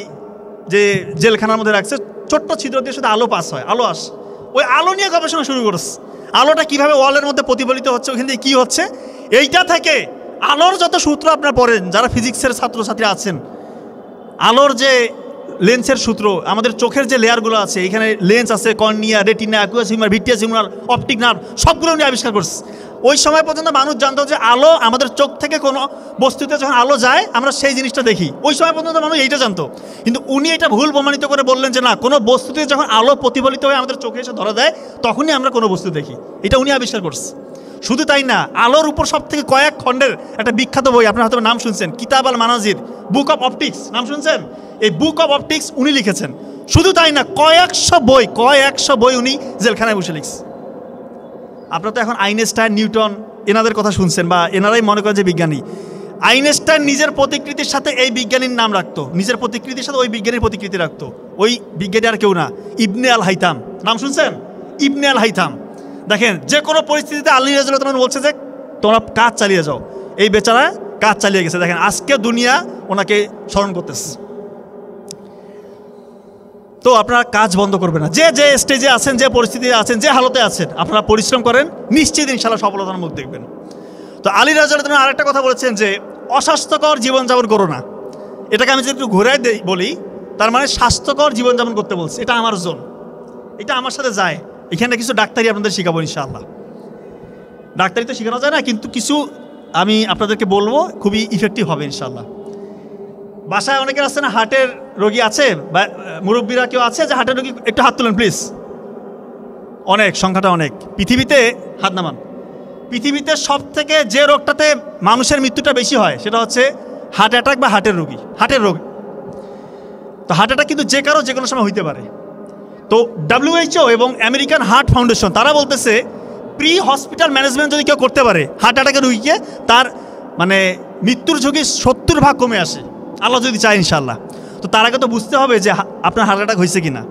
S1: যে জেলখানার মধ্যে রাখছে, ছোট্ট ছিদ্র দিয়ে শুধু আলো পাস হয়, আলো আসে। ওই আলো নিয়ে গবেষণা শুরু করেছে। আলোটা কীভাবে ওয়ালের মধ্যে প্রতিফলিত হচ্ছে, ওখান থেকে কী হচ্ছে, এইটা থেকে আলোর যত সূত্র আপনারা পড়েন, যারা ফিজিক্সের ছাত্রছাত্রী আছেন, আলোর যে লেন্সের সূত্র, আমাদের চোখের যে লেয়ারগুলো আছে, এখানে লেন্স আছে, cornea, retina, aqueous humour, vitreous humour, optic nerve, সবগুলো উনি আবিষ্কার করছে। ওই সময় পর্যন্ত মানুষ জানতো যে আলো আমাদের চোখ থেকে কোনো বস্তুতে যখন আলো যায় আমরা সেই জিনিসটা দেখি। ওই সময় পর্যন্ত মানুষ এইটা জানতো। কিন্তু উনি এটা ভুল প্রমাণিত করে বললেন যে না, কোনো বস্তুতে যখন আলো প্রতিফলিত হয়ে আমাদের চোখে এসে ধরা দেয় তখনই আমরা কোনো বস্তু দেখি। এটা উনি আবিষ্কার করছে। শুধু তাই না, আলোর উপর সব থেকে কয়েক খণ্ডের একটা বিখ্যাত বই, আপনারা হয়তো নাম শুনছেন, কিতাব আল মানাজির, বুক অফ অপটিক্স নাম শুনছেন? এই বুক অফ অপটিক্স উনি লিখেছেন। শুধু তাই না, কয়েকশো বই উনি জেলখানায় বসে লিখছে। আপনারা তো এখন আইনস্টাইন, নিউটন এনাদের কথা শুনছেন, বা এনারাই মনে করেন যে বিজ্ঞানী। আইনস্টাইন নিজের প্রতিকৃতির সাথে এই বিজ্ঞানীর নাম রাখতো, নিজের প্রতিকৃতির সাথে ওই বিজ্ঞানীর প্রতিকৃতি রাখতো। ওই বিজ্ঞানী আর কেউ না, ইবনে আল হাইতাম। নাম শুনছেন? ইবনে আল হাইতাম। দেখেন, যে কোনো পরিস্থিতিতে আলী রাদিয়াল্লাহু তাআলা বলছে যে তোমরা কাজ চালিয়ে যাও। এই বেচারা কাজ চালিয়ে গেছে। দেখেন, আজকে দুনিয়া ওনাকে স্মরণ করতেছে। তো আপনারা কাজ বন্ধ করবেন না। যে যে স্টেজে আছেন, যে পরিস্থিতিতে আছেন, যে হালতে আছেন, আপনারা পরিশ্রম করেন, নিশ্চিত ইনশাআল্লাহ সফলতার মুখ দেখবেন। তো আলী রাদিয়াল্লাহু তাআলা আরেকটা কথা বলেছেন যে অস্বাস্থ্যকর জীবনযাপন করো না। এটাকে আমি যদি একটু ঘুরাই বলি, তার মানে স্বাস্থ্যকর জীবনযাপন করতে বলছে। এটা আমার জোন, এটা আমার সাথে যায়। এখানে কিছু ডাক্তারি আপনাদের শেখাবো ইনশাআল্লাহ। ডাক্তারি তো শেখানো যায় না, কিন্তু কিছু আমি আপনাদেরকে বলবো, খুবই ইফেক্টিভ হবে ইনশাআল্লাহ। বাসায় অনেকের আছে না হার্টের রোগী আছে, বা মুরব্বীরা কেউ আছে যে হার্টের রোগী? একটু হাত তুলেন প্লিজ। অনেক, সংখ্যাটা অনেক। পৃথিবীতে হাত নামান। পৃথিবীতে সব থেকে যে রোগটাতে মানুষের মৃত্যুটা বেশি হয় সেটা হচ্ছে হার্ট অ্যাটাক বা হার্টের রোগী, হার্টের রোগ। তো হার্ট অ্যাটাক কিন্তু যে কারো যে কোনো সময় হইতে পারে। তো WHO এবং আমেরিকান হার্ট ফাউন্ডেশন তারা বলতেছে প্রি হসপিটাল ম্যানেজমেন্ট যদি কেউ করতে পারে হার্ট অ্যাটাকের রোগীকে, তার মানে মৃত্যুর ঝুঁকি 70% কমে আসে, আল্লাহ যদি চায় ইনশাআল্লাহ। তো তার আগে তো বুঝতে হবে যে আপনার হার্ট অ্যাটাক হয়েছে কিনা।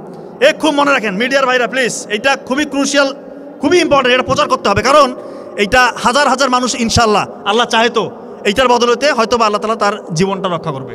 S1: খুব মনে রাখেন মিডিয়ার ভাইরা প্লিজ, এইটা খুবই ক্রুশিয়াল, খুবই ইম্পর্টেন্ট। এটা প্রচার করতে হবে, কারণ এইটা হাজার হাজার মানুষ ইনশাআল্লাহ, আল্লাহ চাহে তো এইটার বদলতে হয়তো বা আল্লাহ তাআলা তার জীবনটা রক্ষা করবে।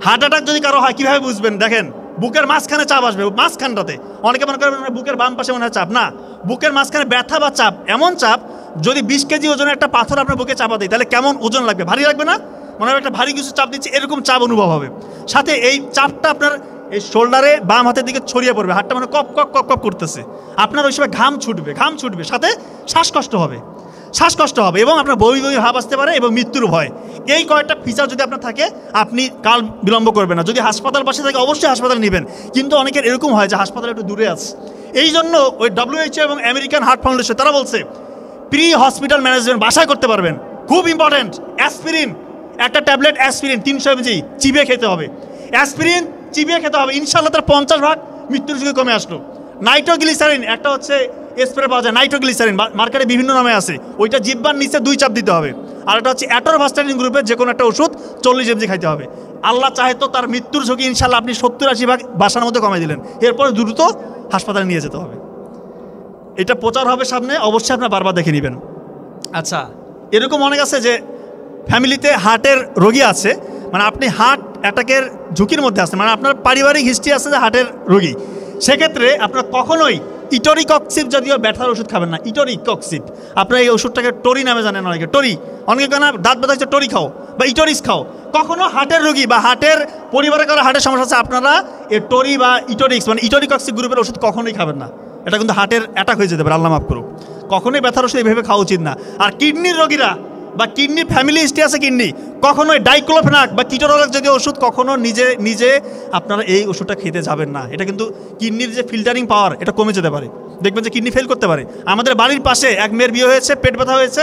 S1: হার্ট অ্যাটাক যদি কারো হয় কীভাবে বুঝবেন? দেখেন, বুকের মাঝখানে চাপ আসবে, মাঝখানটাতে। অনেকে মনে করেন বুকের বাম পাশে মনে হয় চাপ, না, বুকের মাঝখানে ব্যথা বা চাপ, এমন চাপ যদি 20 কেজি ওজনের একটা পাথর আপনার বুকে চাপা দেয় তাহলে কেমন ওজন লাগবে? ভারী লাগবে না? মনে হয় একটা ভারী কিছু চাপ দিচ্ছে, এরকম চাপ অনুভব হবে। সাথে এই চাপটা আপনার এই শোল্ডারে বাম হাতের দিকে ছড়িয়ে পড়বে, হাতটা মানে কপ কপ কপ কপ করতেছে। আপনার ওই সময় ঘাম ছুটবে, সাথে শ্বাসকষ্ট হবে এবং আপনার বমি ভাব আসতে পারে এবং মৃত্যুর ভয়। এই কয়েকটা ফিচার যদি আপনার থাকে, আপনি কাল বিলম্ব করবেন না। যদি হাসপাতাল পাশে থাকে অবশ্যই হাসপাতাল নেবেন, কিন্তু অনেকের এরকম হয় যে হাসপাতাল একটু দূরে আছে। এই জন্য ওই WHO এবং আমেরিকান হার্ট ফাউন্ডেশন তারা বলছে প্রি হসপিটাল ম্যানেজমেন্ট বাসায় করতে পারবেন, খুব ইম্পর্টেন্ট। অ্যাসপিরিন, একটা ট্যাবলেট অ্যাসপিরিন 300 mg চিবিয়ে খেতে হবে। অ্যাসপিরিন চিবিয়ে খেতে হবে, ইনশাআল্লাহ তার 50% মৃত্যুর ঝুঁকি কমে আসলো। নাইট্রোগ্লিসারিন একটা হচ্ছে স্প্রে পাওয়া যায়, নাইট্রোগ্লিসারিন মার্কেটে বিভিন্ন নামে আছে, ওইটা জিহ্বার নিচে 2 চাপ দিতে হবে। আর একটা হচ্ছে অ্যাটোরভাস্টাটিন গ্রুপের যে কোনো একটা ওষুধ 40 mg খাইতে হবে। আল্লাহ চাহে তো তার মৃত্যুর ঝুঁকি ইনশাআল্লাহ আপনি 70-80% বাসার মধ্যে কমাই দিলেন, এরপরে দ্রুত হাসপাতালে নিয়ে যেতে হবে। এটা প্রচার হবে সামনে, অবশ্যই আপনার বারবার দেখে নেবেন। আচ্ছা, এরকম অনেক আছে যে ফ্যামিলিতে হার্টের রোগী আছে, মানে আপনি হার্ট অ্যাটাকের ঝুঁকির মধ্যে আছেন, মানে আপনার পারিবারিক হিস্ট্রি আছে যে হার্টের রোগী। সেক্ষেত্রে আপনার কখনোই ইটোরিকক্সিব যদিও ব্যথার ওষুধ খাবেন না। ইটোরিকক্সিব, আপনার এই ওষুধটাকে টরি নামে জানেন অনেকে, অনেকে কেন দাঁত ব্যথা হচ্ছে টরি খাও বা ইটোরিক্স খাও। কখনো হার্টের রোগী বা হার্টের পরিবারে কারো হার্টের সমস্যা আছে, আপনারা এই টরি বা ইটোরিক্স মানে ইটোরিকক্সিব গ্রুপের ওষুধ কখনোই খাবেন না। এটা কিন্তু হার্টের অ্যাটাক হয়ে যেতে পারে, আল্লাহ মাফ করুক। কখনোই ব্যথার ওষুধ এইভাবে খাওয়া উচিত না। আর কিডনির রোগীরা বা কিডনির ফ্যামিলি হিস্ট্রি আছে কিডনি, কখনোই ডাইক্লোফেনাক বা কিটোরোলাক যদি ওষুধ কখনো নিজে আপনারা এই ওষুধটা খেতে যাবেন না। এটা কিন্তু কিডনির যে ফিল্টারিং পাওয়ার এটা কমে যেতে পারে, দেখবেন যে কিডনি ফেল করতে পারে। আমাদের বাড়ির পাশে এক মেয়ের বিয়ে হয়েছে, পেট ব্যথা হয়েছে,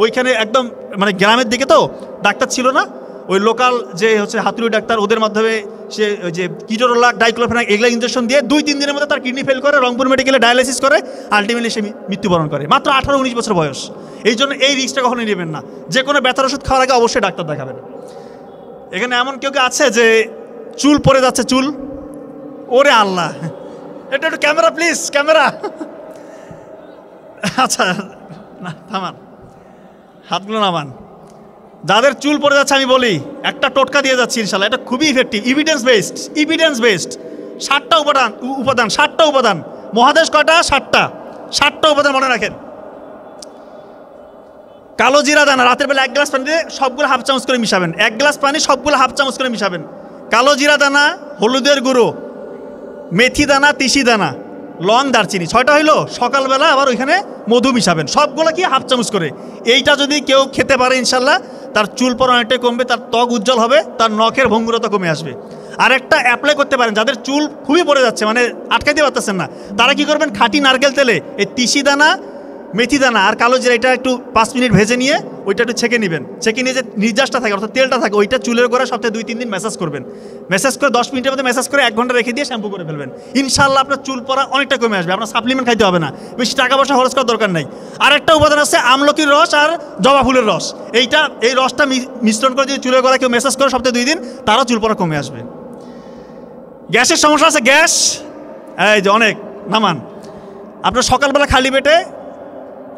S1: ওইখানে একদম মানে গ্রামের দিকে তো ডাক্তার ছিল না, ওই লোকাল যে হচ্ছে হাতুড়ি ডাক্তার, ওদের মাধ্যমে সে ওই যে কিটোরোলাক ডাইক্লোফেনাক এগুলো ইঞ্জেকশন দিয়ে 2-3 দিনের মধ্যে তার কিডনি ফেল করে, রংপুর মেডিকেলে ডায়ালিসিস করে, আলটিমেটলি সে মৃত্যুবরণ করে, মাত্র 18-19 বছর বয়স। এই জন্য এই রিস্কটা কখনোই নেবেন না। যে কোনো ব্যথার ওষুধ খাওয়ার আগে অবশ্যই ডাক্তার দেখাবেন। এখানে এমন কেউ আছে যে চুল পড়ে যাচ্ছে, চুল, ওরে আল্লাহ, এটা একটু ক্যামেরা প্লিজ, ক্যামেরা। আচ্ছা না, থামান, হাতগুলো নামান। যাদের চুল পড়ে যাচ্ছে আমি বলি একটা টোটকা দিয়ে যাচ্ছি ইনশাআল্লাহ, এটা খুবই ইফেক্টিভ, এভিডেন্স বেসড। 7টা উপাদান। মহাদেশ কয়টা? 7টা উপাদান মনে রাখেন। কালো জিরা দানা রাতের বেলা 1 গ্লাস পানিতে সবগুলো হাফ চামচ করে মিশাবেন, 1 গ্লাস পানি সবগুলো হাফ চামচ করে মিশাবেন। কালো জিরা দানা, হলুদের গুঁড়ো, মেথি দানা, তিসি দানা, লং, দারচিনি, 6টা হইলো। সকালবেলা আবার ওইখানে মধু মিশাবেন, সবগুলো কি হাফ চামচ করে। এইটা যদি কেউ খেতে পারে ইনশাল্লাহ তার চুল পড়া অনেকটাই কমবে, তার ত্বক উজ্জ্বল হবে, তার নখের ভঙ্গুরতা কমে আসবে। আর একটা অ্যাপ্লাই করতে পারেন যাদের চুল খুবই পড়ে যাচ্ছে, মানে আটকাইতে পারতেছেন না, তারা কি করবেন, খাঁটি নারকেল তেলে এই তিসি দানা, মেথি দানা আর কালো জিরা এটা একটু 5 মিনিট ভেজে নিয়ে ওইটা একটু ছেঁকে নেবেন, ছেঁকে নিয়ে যে নির্যাসটা থাকে অর্থাৎ তেলটা থাকে ওইটা চুলের করে সপ্তাহে 2-3 দিন ম্যাসাজ করবেন, ম্যাসাজ করে 10 মিনিটের মধ্যে ম্যাসাজ করে 1 ঘন্টা রেখে দিয়ে শ্যাম্পু করে ফেলবেন। ইনশাআল্লাহ আপনার চুল পড়া অনেকটা কমে আসবে, আপনার সাপ্লিমেন্ট খাইতে হবে না, বেশি টাকা পয়সা খরচ করার দরকার নাই। আরেকটা উপাদান আছে আমলকির রস আর জবা ফুলের রস, এই রসটা মিশ্রণ করে যদি চুলের গোড়া কেউ ম্যাসাজ করে সপ্তাহে 2 দিন, তারও চুল পড়া কমে আসবে। গ্যাসের সমস্যা আছে, গ্যাস এই যে অনেক নামান, আপনার সকালবেলা খালি পেটে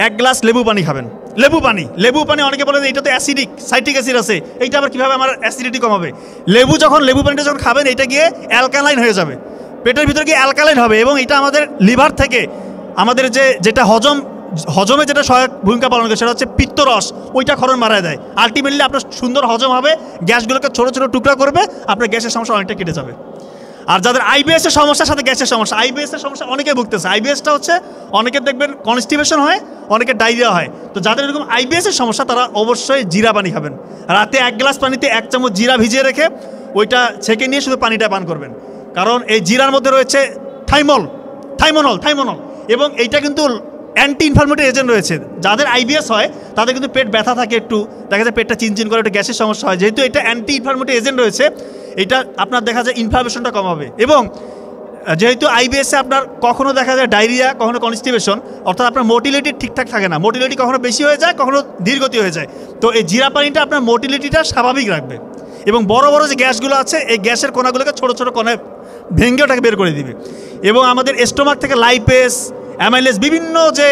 S1: 1 গ্লাস লেবু পানি খাবেন। লেবু পানি অনেকে বলে যে এটা তো অ্যাসিডিক, সাইট্রিক অ্যাসিড আছে, এইটা আবার কীভাবে আমার অ্যাসিডিটি কমাবে? লেবু পানিটা যখন খাবেন এটা গিয়ে অ্যালকালাইন হয়ে যাবে, পেটের ভিতরে গিয়ে অ্যালকালাইন হবে এবং এটা আমাদের লিভার থেকে আমাদের যেটা হজমে যেটা সহায়ক ভূমিকা পালন করে সেটা হচ্ছে পিত্তরস, ওইটা ক্ষরণ মারায় দেয়। আলটিমেটলি আপনার সুন্দর হজম হবে, গ্যাসগুলোকে ছোটো ছোটো টুকরা করবে, আপনার গ্যাসের সমস্যা অনেকটা কেটে যাবে। আর যাদের আইবিএসের সমস্যার সাথে গ্যাসের সমস্যা, আইবিএসের সমস্যা অনেকে ভুগতেছে। আইবিএসটা হচ্ছে অনেকের দেখবেন কনস্টিপেশন হয়, অনেকের ডায়রিয়া হয়। তো যাদের এরকম আইবিএসের সমস্যা তারা অবশ্যই জিরা পানি খাবেন। রাতে 1 গ্লাস পানিতে 1 চামচ জিরা ভিজিয়ে রেখে ওইটা ছেঁকে নিয়ে শুধু পানিটা পান করবেন, কারণ এই জিরার মধ্যে রয়েছে থাইমোনল এবং এইটা কিন্তু অ্যান্টি ইনফ্লামেটরি এজেন্ট রয়েছে। যাদের আইবিএস হয় তাদের কিন্তু পেট ব্যথা থাকে, একটু দেখা যায় পেটটা চিনচিন করে, একটু গ্যাসের সমস্যা হয়, যেহেতু এটা অ্যান্টি ইনফ্লামেটরি এজেন্ট রয়েছে এটা আপনার দেখা যায় ইনফ্লামেশনটা কমাবে। এবং যেহেতু আইবিএসে আপনার কখনো দেখা যায় ডায়রিয়া, কখনো কনস্টিপেশন, অর্থাৎ আপনার মোটিলিটি ঠিকঠাক থাকে না, মোটিলিটি কখনো বেশি হয়ে যায়, কখনো ধীরগতি হয়ে যায়। তো এই জিরা পানিটা আপনার মোটিলিটিটা স্বাভাবিক রাখবে এবং বড় বড় যে গ্যাসগুলো আছে এই গ্যাসের কণাগুলোকে ছোটো ছোটো কণায় ভেঙে ওটাকে বের করে দিবে এবং আমাদের স্টোমাক থেকে লাইপেস, অ্যামাইলেস, বিভিন্ন যে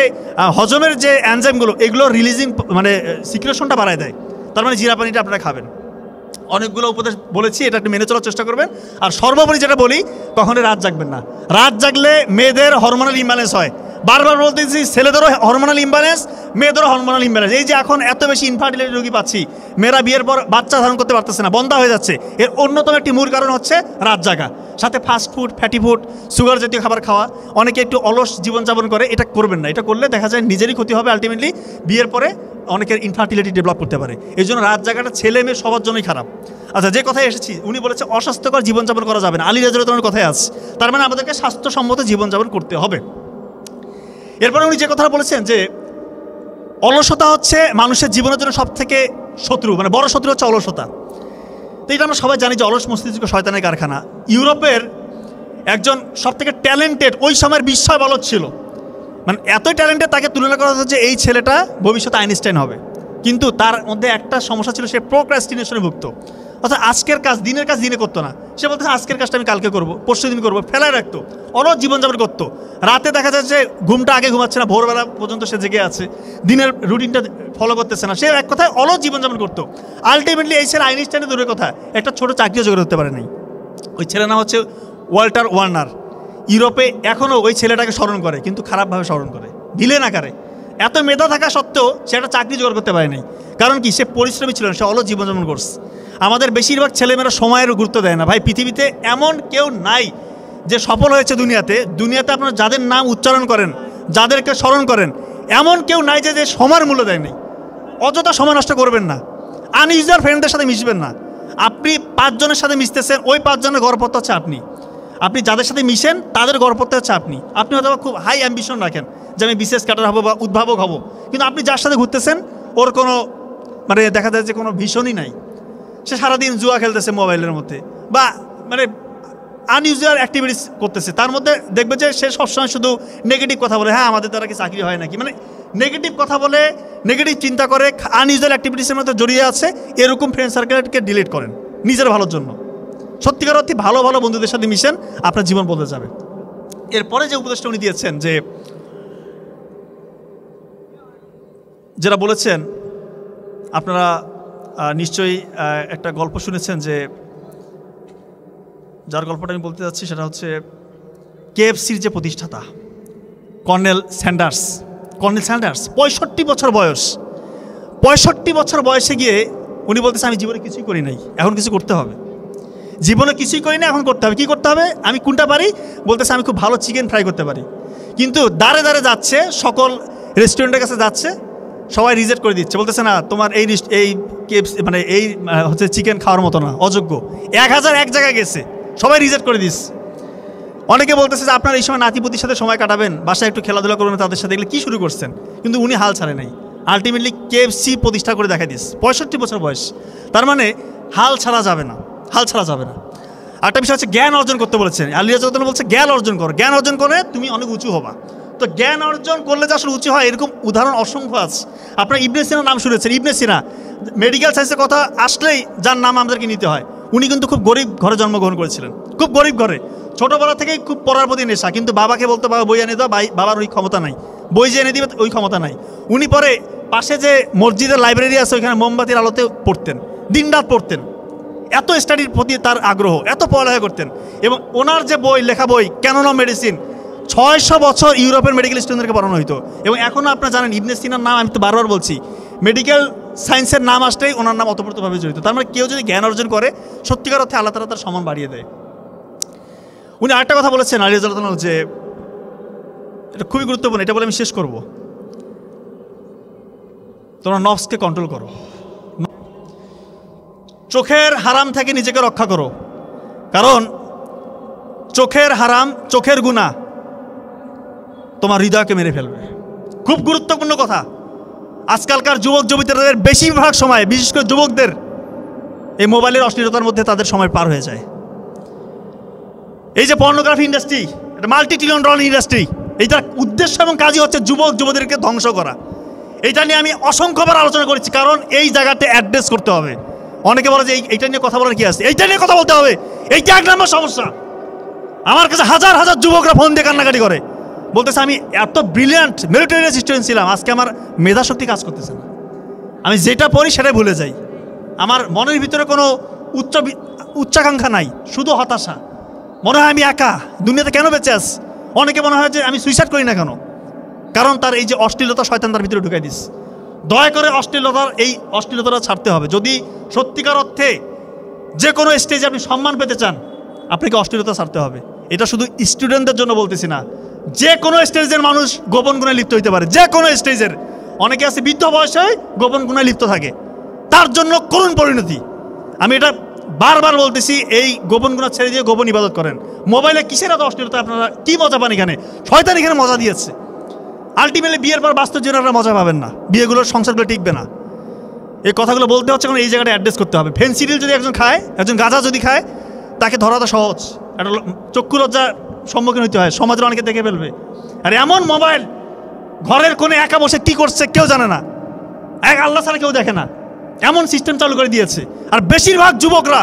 S1: হজমের যে এনজাইমগুলো এগুলো রিলিজিং মানে সিক্রেশনটা বাড়ায় দেয়। তার মানে জিরা পানিটা আপনারা খাবেন। অনেকগুলো উপদেশ বলেছি, এটা একটু মেনে চলার চেষ্টা করবেন। আর সর্বোপরি যেটা বলি, কখনোই রাত জাগবেন না। রাত জাগলে মেয়েদের হরমোনাল ইমব্যালেন্স হয়। বারবার বলতেছি, ছেলেদেরও হরমোনাল ইমব্যালেন্স, মেয়েদেরও হরমোনাল ইমব্যালেন্স। এই যে এখন এত বেশি ইনফার্টিলিটি রোগী পাচ্ছি, মেয়েরা বিয়ের পর বাচ্চা ধারণ করতে পারতেছে না, বন্ধা হয়ে যাচ্ছে, এর অন্যতম একটি মূল কারণ হচ্ছে রাত জাগা, সাথে fast food, fatty food, sugar জাতীয় খাবার খাওয়া। অনেকে একটু অলস জীবনযাপন করে, এটা করবেন না। এটা করলে দেখা যায় নিজেরই ক্ষতি হবে, আলটিমেটলি বিয়ের পরে অনেকের ইনফার্টিলিটি ডেভেলপ করতে পারে। এই জন্য রাত জাগাটা ছেলে মেয়ে সবার জন্যই খারাপ। আচ্ছা, যে কথায় এসেছি, উনি বলেছে অস্বাস্থ্যকর জীবনযাপন করা যাবে না, আলী রাজা কথায় আছে, তার মানে আমাদেরকে স্বাস্থ্যসম্মত জীবনযাপন করতে হবে। এরপরে উনি যে কথা বলেছেন যে অলসতা হচ্ছে মানুষের জীবনের জন্য সব থেকে শত্রু, মানে বড় শত্রু হচ্ছে অলসতা। তো এটা আমরা সবাই জানি যে অলস মস্তিষ্ক শয়তানের কারখানা। ইউরোপের একজন সব থেকে ট্যালেন্টেড, ওই সময়ের বিস্ময় বলদ ছিল, মানে এতই ট্যালেন্টেড, তাকে তুলনা করা হচ্ছে যে এই ছেলেটা ভবিষ্যতে আইনস্টাইন হবে। কিন্তু তার মধ্যে একটা সমস্যা ছিল, সে প্রোক্রাস্টিনেশনে ভুগত, অর্থাৎ আজকের কাজ, দিনের কাজ দিনে করতো না। সে বলতে আজকের কাজটা আমি কালকে করবো, পরশু দিন করবো, ফেলায় রাখতো, অলস জীবনযাপন করতো। রাতে দেখা যাচ্ছে ঘুমটা আগে ঘুমাচ্ছে না, ভোরবেলা পর্যন্ত সে জেগে আছে, দিনের রুটিনটা ফলো করতেছে না, সে এক কথায় অলস জীবনযাপন করতো। আলটিমেটলি এই ছেলে আইনস্টাইনের দূরের কথা একটা ছোটো চাকরিও জোগাড় করতে পারে নাই। ওই ছেলের নাম হচ্ছে ওয়াল্টার ওয়ার্নার। ইউরোপে এখনও ওই ছেলেটাকে স্মরণ করে, কিন্তু খারাপভাবে স্মরণ করে, ভিলেন আকারে। এত মেধা থাকা সত্ত্বেও সে একটা চাকরি জোগাড় করতে পারে নাই। কারণ কি? সে পরিশ্রমী ছিল না, সে অলস জীবনযাপন করছে। আমাদের বেশিরভাগ ছেলেমেয়েরা সময়ের গুরুত্ব দেয় না ভাই। পৃথিবীতে এমন কেউ নাই যে সফল হয়েছে দুনিয়াতে আপনারা যাদের নাম উচ্চারণ করেন, যাদেরকে স্মরণ করেন, এমন কেউ নাই যে সময়ের মূল্য দেয়নি। অযথা সময় নষ্ট করবেন না, আনইউজুয়াল ফ্রেন্ডদের সাথে মিশবেন না। আপনি 5 জনের সাথে মিশতেছেন, ওই 5 জনের গড়পড়তা হচ্ছে আপনি যাদের সাথে মিশেন তাদের গড়পড়তা হচ্ছে আপনি হয়তো খুব হাই অ্যাম্বিশন রাখেন যে আমি বিশেষ ক্যাডার হবো বা উদ্ভাবক হব, কিন্তু আপনি যার সাথে ঘুরতেছেন ওর কোনো মানে দেখা যায় যে কোনো ভীষণই নাই। সে সারাদিন জুয়া খেলতেছে মোবাইলের মধ্যে, বা মানে আনইউজুয়াল অ্যাক্টিভিটিস করতেছে, তার মধ্যে দেখবে যে সে সবসময় শুধু নেগেটিভ কথা বলে, হ্যাঁ আমাদের দ্বারা কি চাকরি হয় নাকি, মানে নেগেটিভ কথা বলে, নেগেটিভ চিন্তা করে, আনইউজুয়াল অ্যাক্টিভিটিসের মধ্যে জড়িয়ে আছে। এরকম ফ্রেন্ড সার্কেলকে ডিলিট করেন নিজের ভালোর জন্য। সত্যিকার অর্থে ভালো ভালো বন্ধুদের সাথে মিশেন, আপনার জীবন বদলে যাবে। এরপরে যে উপদেশটা উনি দিয়েছেন, যেটা বলেছেন, আপনারা নিশ্চয়ই একটা গল্প শুনেছেন, যে যার গল্পটা আমি বলতে যাচ্ছি সেটা হচ্ছে কেএফসির যে প্রতিষ্ঠাতা কর্নেল স্যান্ডার্স। 65 বছর বয়স, 65 বছর বয়সে গিয়ে উনি বলতেছে আমি জীবনে কিছুই করি নাই, এখন কিছু করতে হবে। জীবনে কিছুই করি না, এখন করতে হবে। কী করতে হবে? আমি কোনটা পারি? বলতেছে আমি খুব ভালো চিকেন ফ্রাই করতে পারি। কিন্তু দাঁড়ে দাঁড়ে যাচ্ছে, সকল রেস্টুরেন্টের কাছে যাচ্ছে, সবাই রিজেক্ট করে দিচ্ছে, বলতেছে না তোমার এই কেএফসি মানে এই হচ্ছে চিকেন খাওয়ার মতো না, অযোগ্য। 1001 জায়গায় গেছে, সবাই রিজেক্ট করে দিচ্ছে। অনেকে বলতেছে যে আপনার এই সময় নাতিপুতির সাথে সময় কাটাবেন, বাসায় একটু খেলাধুলা করবেন তাদের সাথে, এগুলো কী শুরু করছেন? কিন্তু উনি হাল ছাড়ে নাই, আলটিমেটলি KFC প্রতিষ্ঠা করে দেখা দিস, 65 বছর বয়স। তার মানে হাল ছাড়া যাবে না, হাল ছাড়া যাবে না। আরেকটা বিষয় হচ্ছে জ্ঞান অর্জন করতে বলেছেন। আল্লাহ তাআলা বলছে জ্ঞান অর্জন করো, জ্ঞান অর্জন করে তুমি অনেক উঁচু হবা। তো জ্ঞান অর্জন করলে যে আসলে উঁচু হয় এরকম উদাহরণ অসংখ্য আছে। আপনার ইবনে সিনার নাম শুনেছেন। ইবনে সিনা মেডিকেল সায়েন্সের কথা আসলেই যার নাম আমাদেরকে নিতে হয়, উনি কিন্তু খুব গরিব ঘরে জন্মগ্রহণ করেছিলেন, খুব গরিব ঘরে। ছোটোবেলা থেকেই খুব পড়ার প্রতি নেশা, কিন্তু বাবাকে বলতো বাবা বই এনে দাও, বাবার ওই ক্ষমতা নাই, বই যে এনে দিবে ওই ক্ষমতা নাই। উনি পরে পাশে যে মসজিদের লাইব্রেরি আছে ওইখানে মোমবাতির আলোতে পড়তেন, দিনরাত পড়তেন। এত স্টাডির প্রতি তার আগ্রহ, এত পড়ালেখা করতেন। এবং ওনার যে বই, লেখা বই ক্যানন অফ মেডিসিন, 600 বছর ইউরোপের মেডিকেল স্টুডেন্টদেরকে পড়ানো হতো। এবং এখনও আপনারা জানেন ইবনে সিনার নাম, আমি তো বারবার বলছি, মেডিকেল সায়েন্সের নাম আসলেই ওনার নাম অতপ্রতভাবে জড়িত। তার মানে কেউ যদি জ্ঞান অর্জন করে সত্যিকার অর্থে আল্লাহ তাআলা তার সম্মান বাড়িয়ে দেয়। উনি আরেকটা কথা বলেছেন আলী রাদিয়াল্লাহু আনহু, যে এটা খুবই গুরুত্বপূর্ণ, এটা বলে আমি শেষ করব। তোমরা নফসকে কন্ট্রোল করো, চোখের হারাম থেকে নিজেকে রক্ষা করো, কারণ চোখের হারাম, চোখের গুনাহ তোমার হৃদয়কে মেরে ফেলবে। খুব গুরুত্বপূর্ণ কথা। আজকালকার যুবক যুবতীদের বেশিরভাগ সময়, বিশেষ করে যুবকদের, এই মোবাইলের অশ্লীলতার মধ্যে তাদের সময় পার হয়ে যায়। এই যে পর্নোগ্রাফি ইন্ডাস্ট্রি, এটা $multi-trillion ইন্ডাস্ট্রি, এইটার উদ্দেশ্য এবং কাজই হচ্ছে যুবক যুবতীদেরকে ধ্বংস করা। এইটা নিয়ে আমি অসংখ্যবার আলোচনা করেছি, কারণ এই জায়গাতে অ্যাড্রেস করতে হবে। অনেকে বলে যে এইটা নিয়ে কথা বলার কি আছে, এইটা নিয়ে কথা বলতে হবে, এইটা 1 নম্বর সমস্যা। আমার কাছে হাজার হাজার যুবকরা ফোন দিয়ে কান্নাকাটি করে, বলতেছে আমি এত ব্রিলিয়ান্ট মেরিটোরিয়াস স্টুডেন্ট ছিলাম, আজকে আমার মেধাশক্তি কাজ করতেছে না, আমি যেটা পড়ি সেটাই ভুলে যাই, আমার মনের ভিতরে কোনো উচ্চাকাঙ্ক্ষা নাই, শুধু হতাশা, মনে হয় আমি একা দুনিয়াতে কেন বেঁচে আছি। অনেকে মনে হয় যে আমি সুইসাইড করি না কেন, কারণ তার এই যে অশ্লীলতা শয়তান তার ভিতরে ঢুকাই দিস। দয়া করে এই অশ্লীলতাটা ছাড়তে হবে। যদি সত্যিকার অর্থে যে কোনো স্টেজে আপনি সম্মান পেতে চান, আপনাকে অশ্লীলতা ছাড়তে হবে। এটা শুধু স্টুডেন্টদের জন্য বলতেছি না, যে কোনো স্টেজের মানুষ গোপন গুণে লিপ্ত হইতে পারে, যে কোনো স্টেজের। অনেকে আছে বৃদ্ধ বয়সে গোপন গুণে লিপ্ত থাকে, তার জন্য করুণ পরিণতি। আমি এটা বারবার বলতেছি, এই গোপন গুণা ছেড়ে দিয়ে গোপন ইবাদত করেন। মোবাইলে কিসের এত অশ্লীলতা, আপনারা কি মজা পান এখানে? শয়তান এখানে মজা দিয়েছে। আলটিমেটলি বিয়ের পর বাস্তব জীবনে আপনারা মজা পাবেন না, বিয়েগুলোর সংসারগুলো টিকবে না। এই কথাগুলো বলতে হচ্ছে কারণ এই জায়গাটা অ্যাড্রেস করতে হবে। ফেনসিডিল যদি একজন খায়, একজন গাঁজা যদি খায়, তাকে ধরা তো সহজ, একটা চক্ষু লজ্জার সম্মুখীন হতে হয়, সমাজের অনেকে দেখে ফেলবে। আর এমন মোবাইল ঘরের কোণে একা বসে কি করছে কেউ জানে না, আল্লাহ ছাড়া কেউ দেখে না, এমন সিস্টেম চালু করে দিয়েছে। আর বেশিরভাগ যুবকরা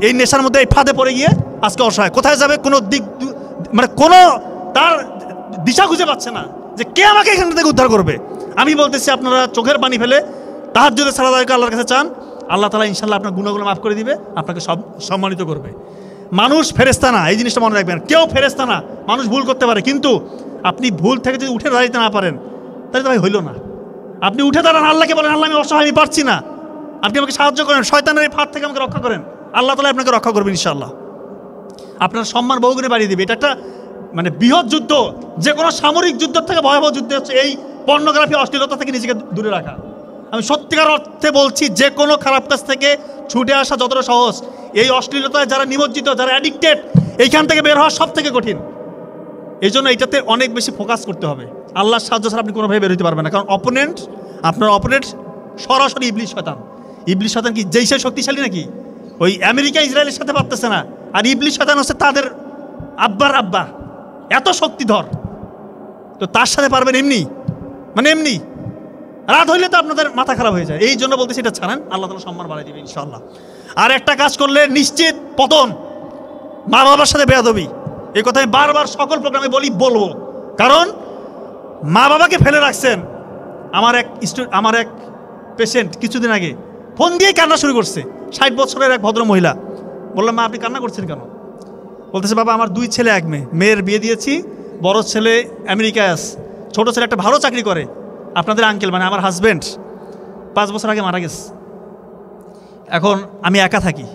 S1: এই নেশার মধ্যে, এই ফাঁদে পড়ে গিয়ে আজকে অসহায়, কোথায় যাবে কোনো মানে কোনো তার দিশা খুঁজে পাচ্ছে না যে কে আমাকে এখান থেকে উদ্ধার করবে। আমি বলতেছি আপনারা চোখের পানি ফেলে তাহাজ্জুদের সালাত আদায় করে আল্লাহর কাছে চান, আল্লাহ তাআলা ইনশাআল্লাহ আপনার গুনাহগুলো মাফ করে দিবে, আপনাকে সব সম্মানিত করবে। মানুষ ফেরেশতা না, এই জিনিসটা মনে রাখবেন, কেউ ফেরেশতা না। মানুষ ভুল করতে পারে, কিন্তু আপনি ভুল থেকে যদি উঠে দাঁড়াইতে না পারেন তাহলে তো ভাই হইল না। আপনি উঠে দাঁড়ান, আল্লাহকে বলেন আল্লাহ আমি অসহায়, আমি পারছি না, আপনি আমাকে সাহায্য করেন, শয়তানের এই ফাঁদ থেকে আমাকে রক্ষা করেন, আল্লাহ তাআলা আপনাকে রক্ষা করবেন ইনশাআল্লাহ। আপনার সম্মান বহুগুণে বাড়িয়ে দিবে। এটা একটা মানে বৃহৎ যুদ্ধ, যে কোনো সামরিক যুদ্ধের থেকে ভয়াবহ যুদ্ধ হচ্ছে এই পর্নোগ্রাফি, অশ্লীলতা থেকে নিজেকে দূরে রাখা। আমি সত্যিকার অর্থে বলছি, যে কোনো খারাপ কাজ থেকে ছুটে আসা যতটা সহজ, এই অশ্লীলতায় যারা নিমজ্জিত, যারা অ্যাডিক্টেড, এইখান থেকে বের হওয়া সব থেকে কঠিন। এই জন্য এইটাতে অনেক বেশি ফোকাস করতে হবে। আল্লাহর সাহায্য ছাড়া আপনি কোনোভাবে বের হতে পারবেন না, কারণ আপনার অপোনেন্ট সরাসরি ইবলিশ শয়তান। ইবলিশ শয়তান কি যেই সে শক্তিশালী নাকি? ওই আমেরিকা ইসরায়েলের সাথে পারতেছে না, আর ইবলিশ শয়তান হচ্ছে তাদের আব্বার আব্বা, এত শক্তিধর। তো তার সাথে পারবেন এমনি, মানে এমনি রাত হইলে তো আপনাদের মাথা খারাপ হয়ে যায়। এই জন্য বলতেছি এটা ছাড়েন, আল্লাহ তাআলা সম্মান বাড়াই দিবে ইনশাআল্লাহ। আর একটা কাজ করলে নিশ্চিত পতন, মা বাবার সাথে বেয়াদবি। এই কথা আমি বারবার সকল প্রোগ্রামে বলবো, কারণ মা বাবাকে ফেলে রাখছেন। আমার এক পেশেন্ট কিছুদিন আগে ফোন দিয়ে কান্না শুরু করছে, 60 বছরের এক ভদ্র মহিলা। বললাম মা আপনি কান্না করছেন কেন? বলতেছে বাবা আমার 2 ছেলে 1 মেয়ে, মেয়ের বিয়ে দিয়েছি, বড় ছেলে আমেরিকায় আছে, ছোট ছেলে একটা ভালো চাকরি করে, আপনাদের আঙ্কেল মানে আমার হাজব্যান্ড 5 বছর আগে মারা গেছে। এখন আমি একা থাকি,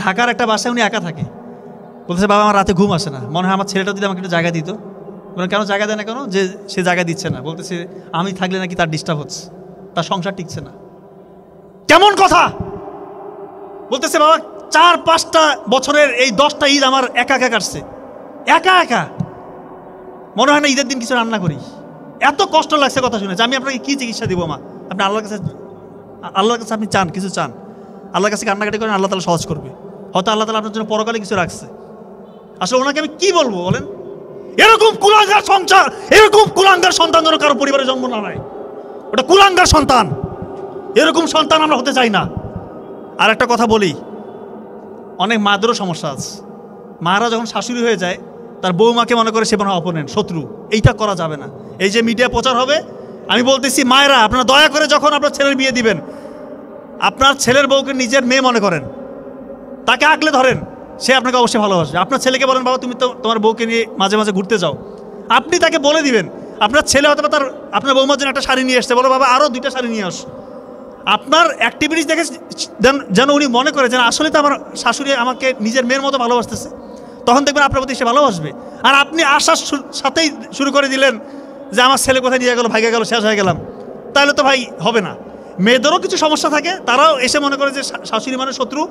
S1: ঢাকার একটা বাসায় উনি একা থাকে। বলতেছে বাবা আমার রাতে ঘুম আসে না, মনে হয় আমার ছেলেটা যদি আমাকে একটু জায়গা দিত। বলেন কেন জায়গা দেয় না কেন? যে সে জায়গা দিচ্ছে না, বলতেছে আমি থাকলে নাকি তার ডিস্টার্ব হচ্ছে, তার সংসার টিকছে না। কেমন কথা বলতেছে বাবা, 4-5টা বছরের এই 10টা ঈদ আমার একা একা কাটছে, একা একা। মনে হয় না ঈদের দিন কিছু রান্না করি, এত কষ্ট লাগছে কথা শুনে যে আমি আপনাকে কী চিকিৎসা দিব মা? আপনি আল্লাহর কাছে আপনি চান, কিছু চান, আল্লাহর কাছে কান্নাকাটি করেন, আল্লাহ তাআলা সহজ করবে। হয়তো আল্লাহ তাআলা আপনার জন্য পরকালে কিছু রাখছে। আসলে ওনাকে আমি কি বলবো বলেন? এরকম কুলাঙ্গার সংসার, এরকম কুলাঙ্গার সন্তান যেন কারো পরিবারে জন্ম না নেয়। ওটা কুলাঙ্গার সন্তান, এরকম সন্তান আমরা হতে চাই না। আর একটা কথা বলি, অনেক মাদেরও সমস্যা আছে। মারা যখন শাশুড়ি হয়ে যায় তার বৌমাকে মনে করে সে মনে হয় অপোনেন্ট, শত্রু। এইটা করা যাবে না। এই যে মিডিয়া প্রচার হবে, আমি বলতেছি মায়েরা আপনারা দয়া করে যখন আপনার ছেলের বিয়ে দিবেন, আপনার ছেলের বউকে নিজের মেয়ে মনে করেন, তাকে আগলে ধরেন, সে আপনাকে অবশ্যই ভালোবাসবে। আপনার ছেলেকে বলেন বাবা তুমি তো তোমার বউকে নিয়ে মাঝে মাঝে ঘুরতে যাও, আপনি তাকে বলে দিবেন। আপনার ছেলে হয়তো তার আপনার বৌমার জন্য একটা শাড়ি নিয়ে আসছে, বলো বাবা আরও 2টা শাড়ি নিয়ে আস। আপনার অ্যাক্টিভিটিস দেখে যেন উনি মনে করে যেন আসলে তো আমার শাশুড়ি আমাকে নিজের মেয়ের মতো ভালোবাসতেছে, তখন দেখবেন আপনার প্রতি সে ভালোবাসবে। আর আপনি আসার সাথেই শুরু করে দিলেন যে আমার ছেলে কোথায় নিয়ে গেল, ভাগে গেল, শেষ হয়ে গেলাম, তাহলে তো ভাই হবে না। মেয়েদেরও কিছু সমস্যা থাকে, তারাও এসে মনে করে যে শাশুড়ি মানে শত্রু।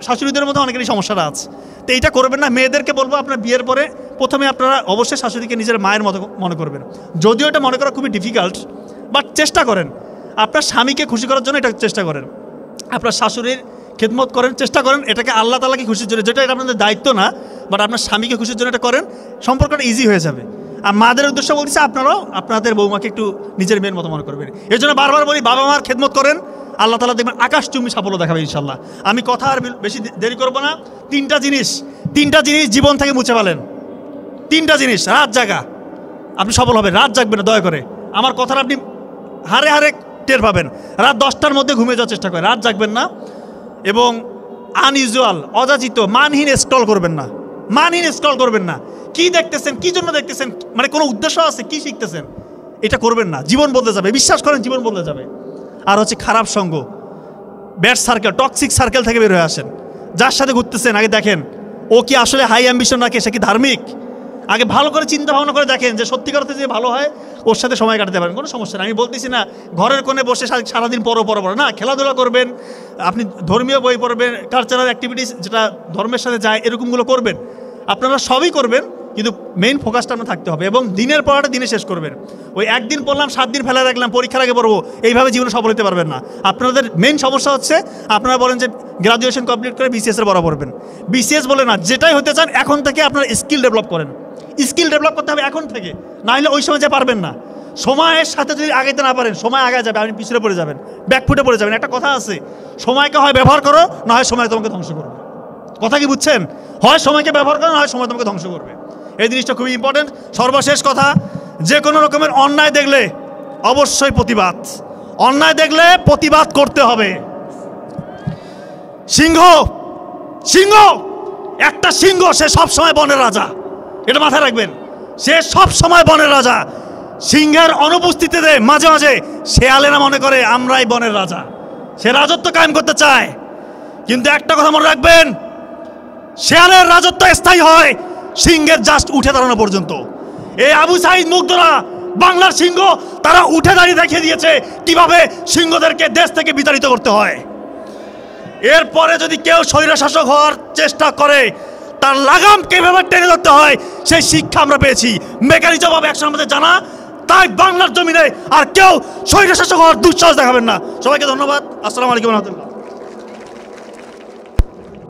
S1: শাশুড়িদের মধ্যে অনেকেরই সমস্যাটা আছে। তো এইটা করবেন না। মেয়েদেরকে বলবো আপনার বিয়ের পরে প্রথমে আপনারা অবশ্যই শাশুড়িকে নিজের মায়ের মতো মনে করবেন। যদিও এটা মনে করা খুবই ডিফিকাল্ট, বাট চেষ্টা করেন। আপনার স্বামীকে খুশি করার জন্য এটা চেষ্টা করেন। আপনার শাশুড়ির খেদমত করেন, চেষ্টা করেন এটাকে আল্লাহ তাআলাকে খুশির জন্য, যেটা এটা আপনাদের দায়িত্ব না, বাট আপনার স্বামীকে খুশির জন্য এটা করেন, সম্পর্কটা ইজি হয়ে যাবে। আর মাদের উদ্দেশ্য বলছি আপনারাও আপনাদের বৌমাকে একটু নিজের মেয়ের মতো মনে করবেন। এই জন্য বারবার বলি বাবা মার খেদমত করেন, আল্লাহ তাআলা দেখবেন আকাশচুম্বী সাফল্য দেখাবে ইনশাল্লাহ। আমি কথা আর বেশি দেরি করবো না। 3টা জিনিস জীবন থেকে মুছে ফেলেন। 3টা জিনিস। রাত জাগা, আপনি সফল হবেন। রাত জাগবেন না দয়া করে, আমার কথাটা আপনি হারে হারে টের পাবেন। রাত 10টার মধ্যে ঘুমিয়ে যাওয়ার চেষ্টা করেন, রাত জাগবেন না। এবং আনইউজুয়াল, অযাচিত, মানহীন স্ক্রল করবেন না। মানহীন স্ক্রল করবেন না। কি দেখতেছেন, কি জন্য দেখতেছেন, মানে কোনো উদ্দেশ্য আছে, কি শিখতেছেন, এটা করবেন না। জীবন বদলে যাবে, বিশ্বাস করেন জীবন বদলে যাবে। আর হচ্ছে খারাপ সঙ্গ, ব্যাড সার্কেল, টক্সিক সার্কেল থেকে বের হয়ে আসেন। যার সাথে ঘুরতেছেন আগে দেখেন ও কি আসলে হাই অ্যাম্বিশন রাখে, সে কি ধার্মিক। আগে ভালো করে চিন্তা ভাবনা করে দেখেন যে সত্যিকার অর্থে যে ভালো হয় ওর সাথে সময় কাটাতে পারেন, কোনো সমস্যা নেই। আমি বলতেছি না ঘরের কোণে বসে সারাদিন পড়ো না, খেলাধুলা করবেন, আপনি ধর্মীয় বই পড়বেন, কালচারাল অ্যাক্টিভিটিস যেটা ধর্মের সাথে যায় এরকমগুলো করবেন। আপনারা সবই করবেন, কিন্তু মেইন ফোকাসটা আপনার থাকতে হবে। এবং দিনের পড়াটা দিনে শেষ করবেন। ওই একদিন পড়লাম 7 দিন ফেলে রাখলাম, পরীক্ষার আগে পড়বো, এইভাবে জীবনে সফল হতে পারবেন না। আপনাদের মেইন সমস্যা হচ্ছে আপনারা বলেন যে গ্রাজুয়েশন কমপ্লিট করে বিসিএসের বড় পড়বেন। বিসিএস বলে না, যেটাই হতে চান এখন থেকে আপনার স্কিল ডেভেলপ করেন। স্কিল ডেভেলপ করতে হবে এখন থেকে, না হলে ওই সময় যে পারবেন না। সময়ের সাথে যদি আগাইতে না পারেন, সময় আগায় যাবে, আপনি পিছনে পড়ে যাবেন, ব্যাকফুটে পড়ে যাবেন। একটা কথা আছে, সময়কে হয় ব্যবহার করো, না হয় সময় তোমাকে ধ্বংস করবে। কথা কি বুঝছেন? হয় সময়কে ব্যবহার করো, না হয় সময় তোমাকে ধ্বংস করবে। এই জিনিসটা খুবই ইম্পর্টেন্ট। সর্বশেষ কথা, যে কোনো রকমের অন্যায় দেখলে অবশ্যই প্রতিবাদ। অন্যায় দেখলে প্রতিবাদ করতে হবে। সিংহ একটা সিংহ, সে সবসময় বনের রাজা, এটা মাথায় রাখবেন। সে সব সময় বনের রাজা। সিংহের অনুপস্থিতিতে মাঝে মাঝে শেয়ালেরা মনে করে আমরাই বনের রাজা, সে রাজত্ব কায়েম করতে চায়। কিন্তু একটা কথা মনে রাখবেন, শেয়ালের রাজত্ব স্থায়ী হয় সিংহের জাস্ট উঠে দাঁড়ানো পর্যন্ত। এই আবু সাইদ মুগ্ধরা বাংলার সিংহ, তারা উঠে দাঁড়িয়ে দেখিয়ে দিয়েছে কিভাবে সিংহদেরকে দেশ থেকে বিতাড়িত করতে হয়। এরপরে যদি কেউ স্বৈরশাসক হওয়ার চেষ্টা করে, তার লাগাম কিভাবে টেনে ধরতে হয় সেই শিক্ষা আমরা পেয়েছি। মেকানিজম হবে একসময় আমাদের জানা। তাই বাংলার জমিনে আর কেউ স্বৈরশাসক হওয়ার দুঃসাহস দেখাবেন না। সবাইকে ধন্যবাদ। আসসালামু আলাইকুম ওয়া রাহমাতুল্লাহ।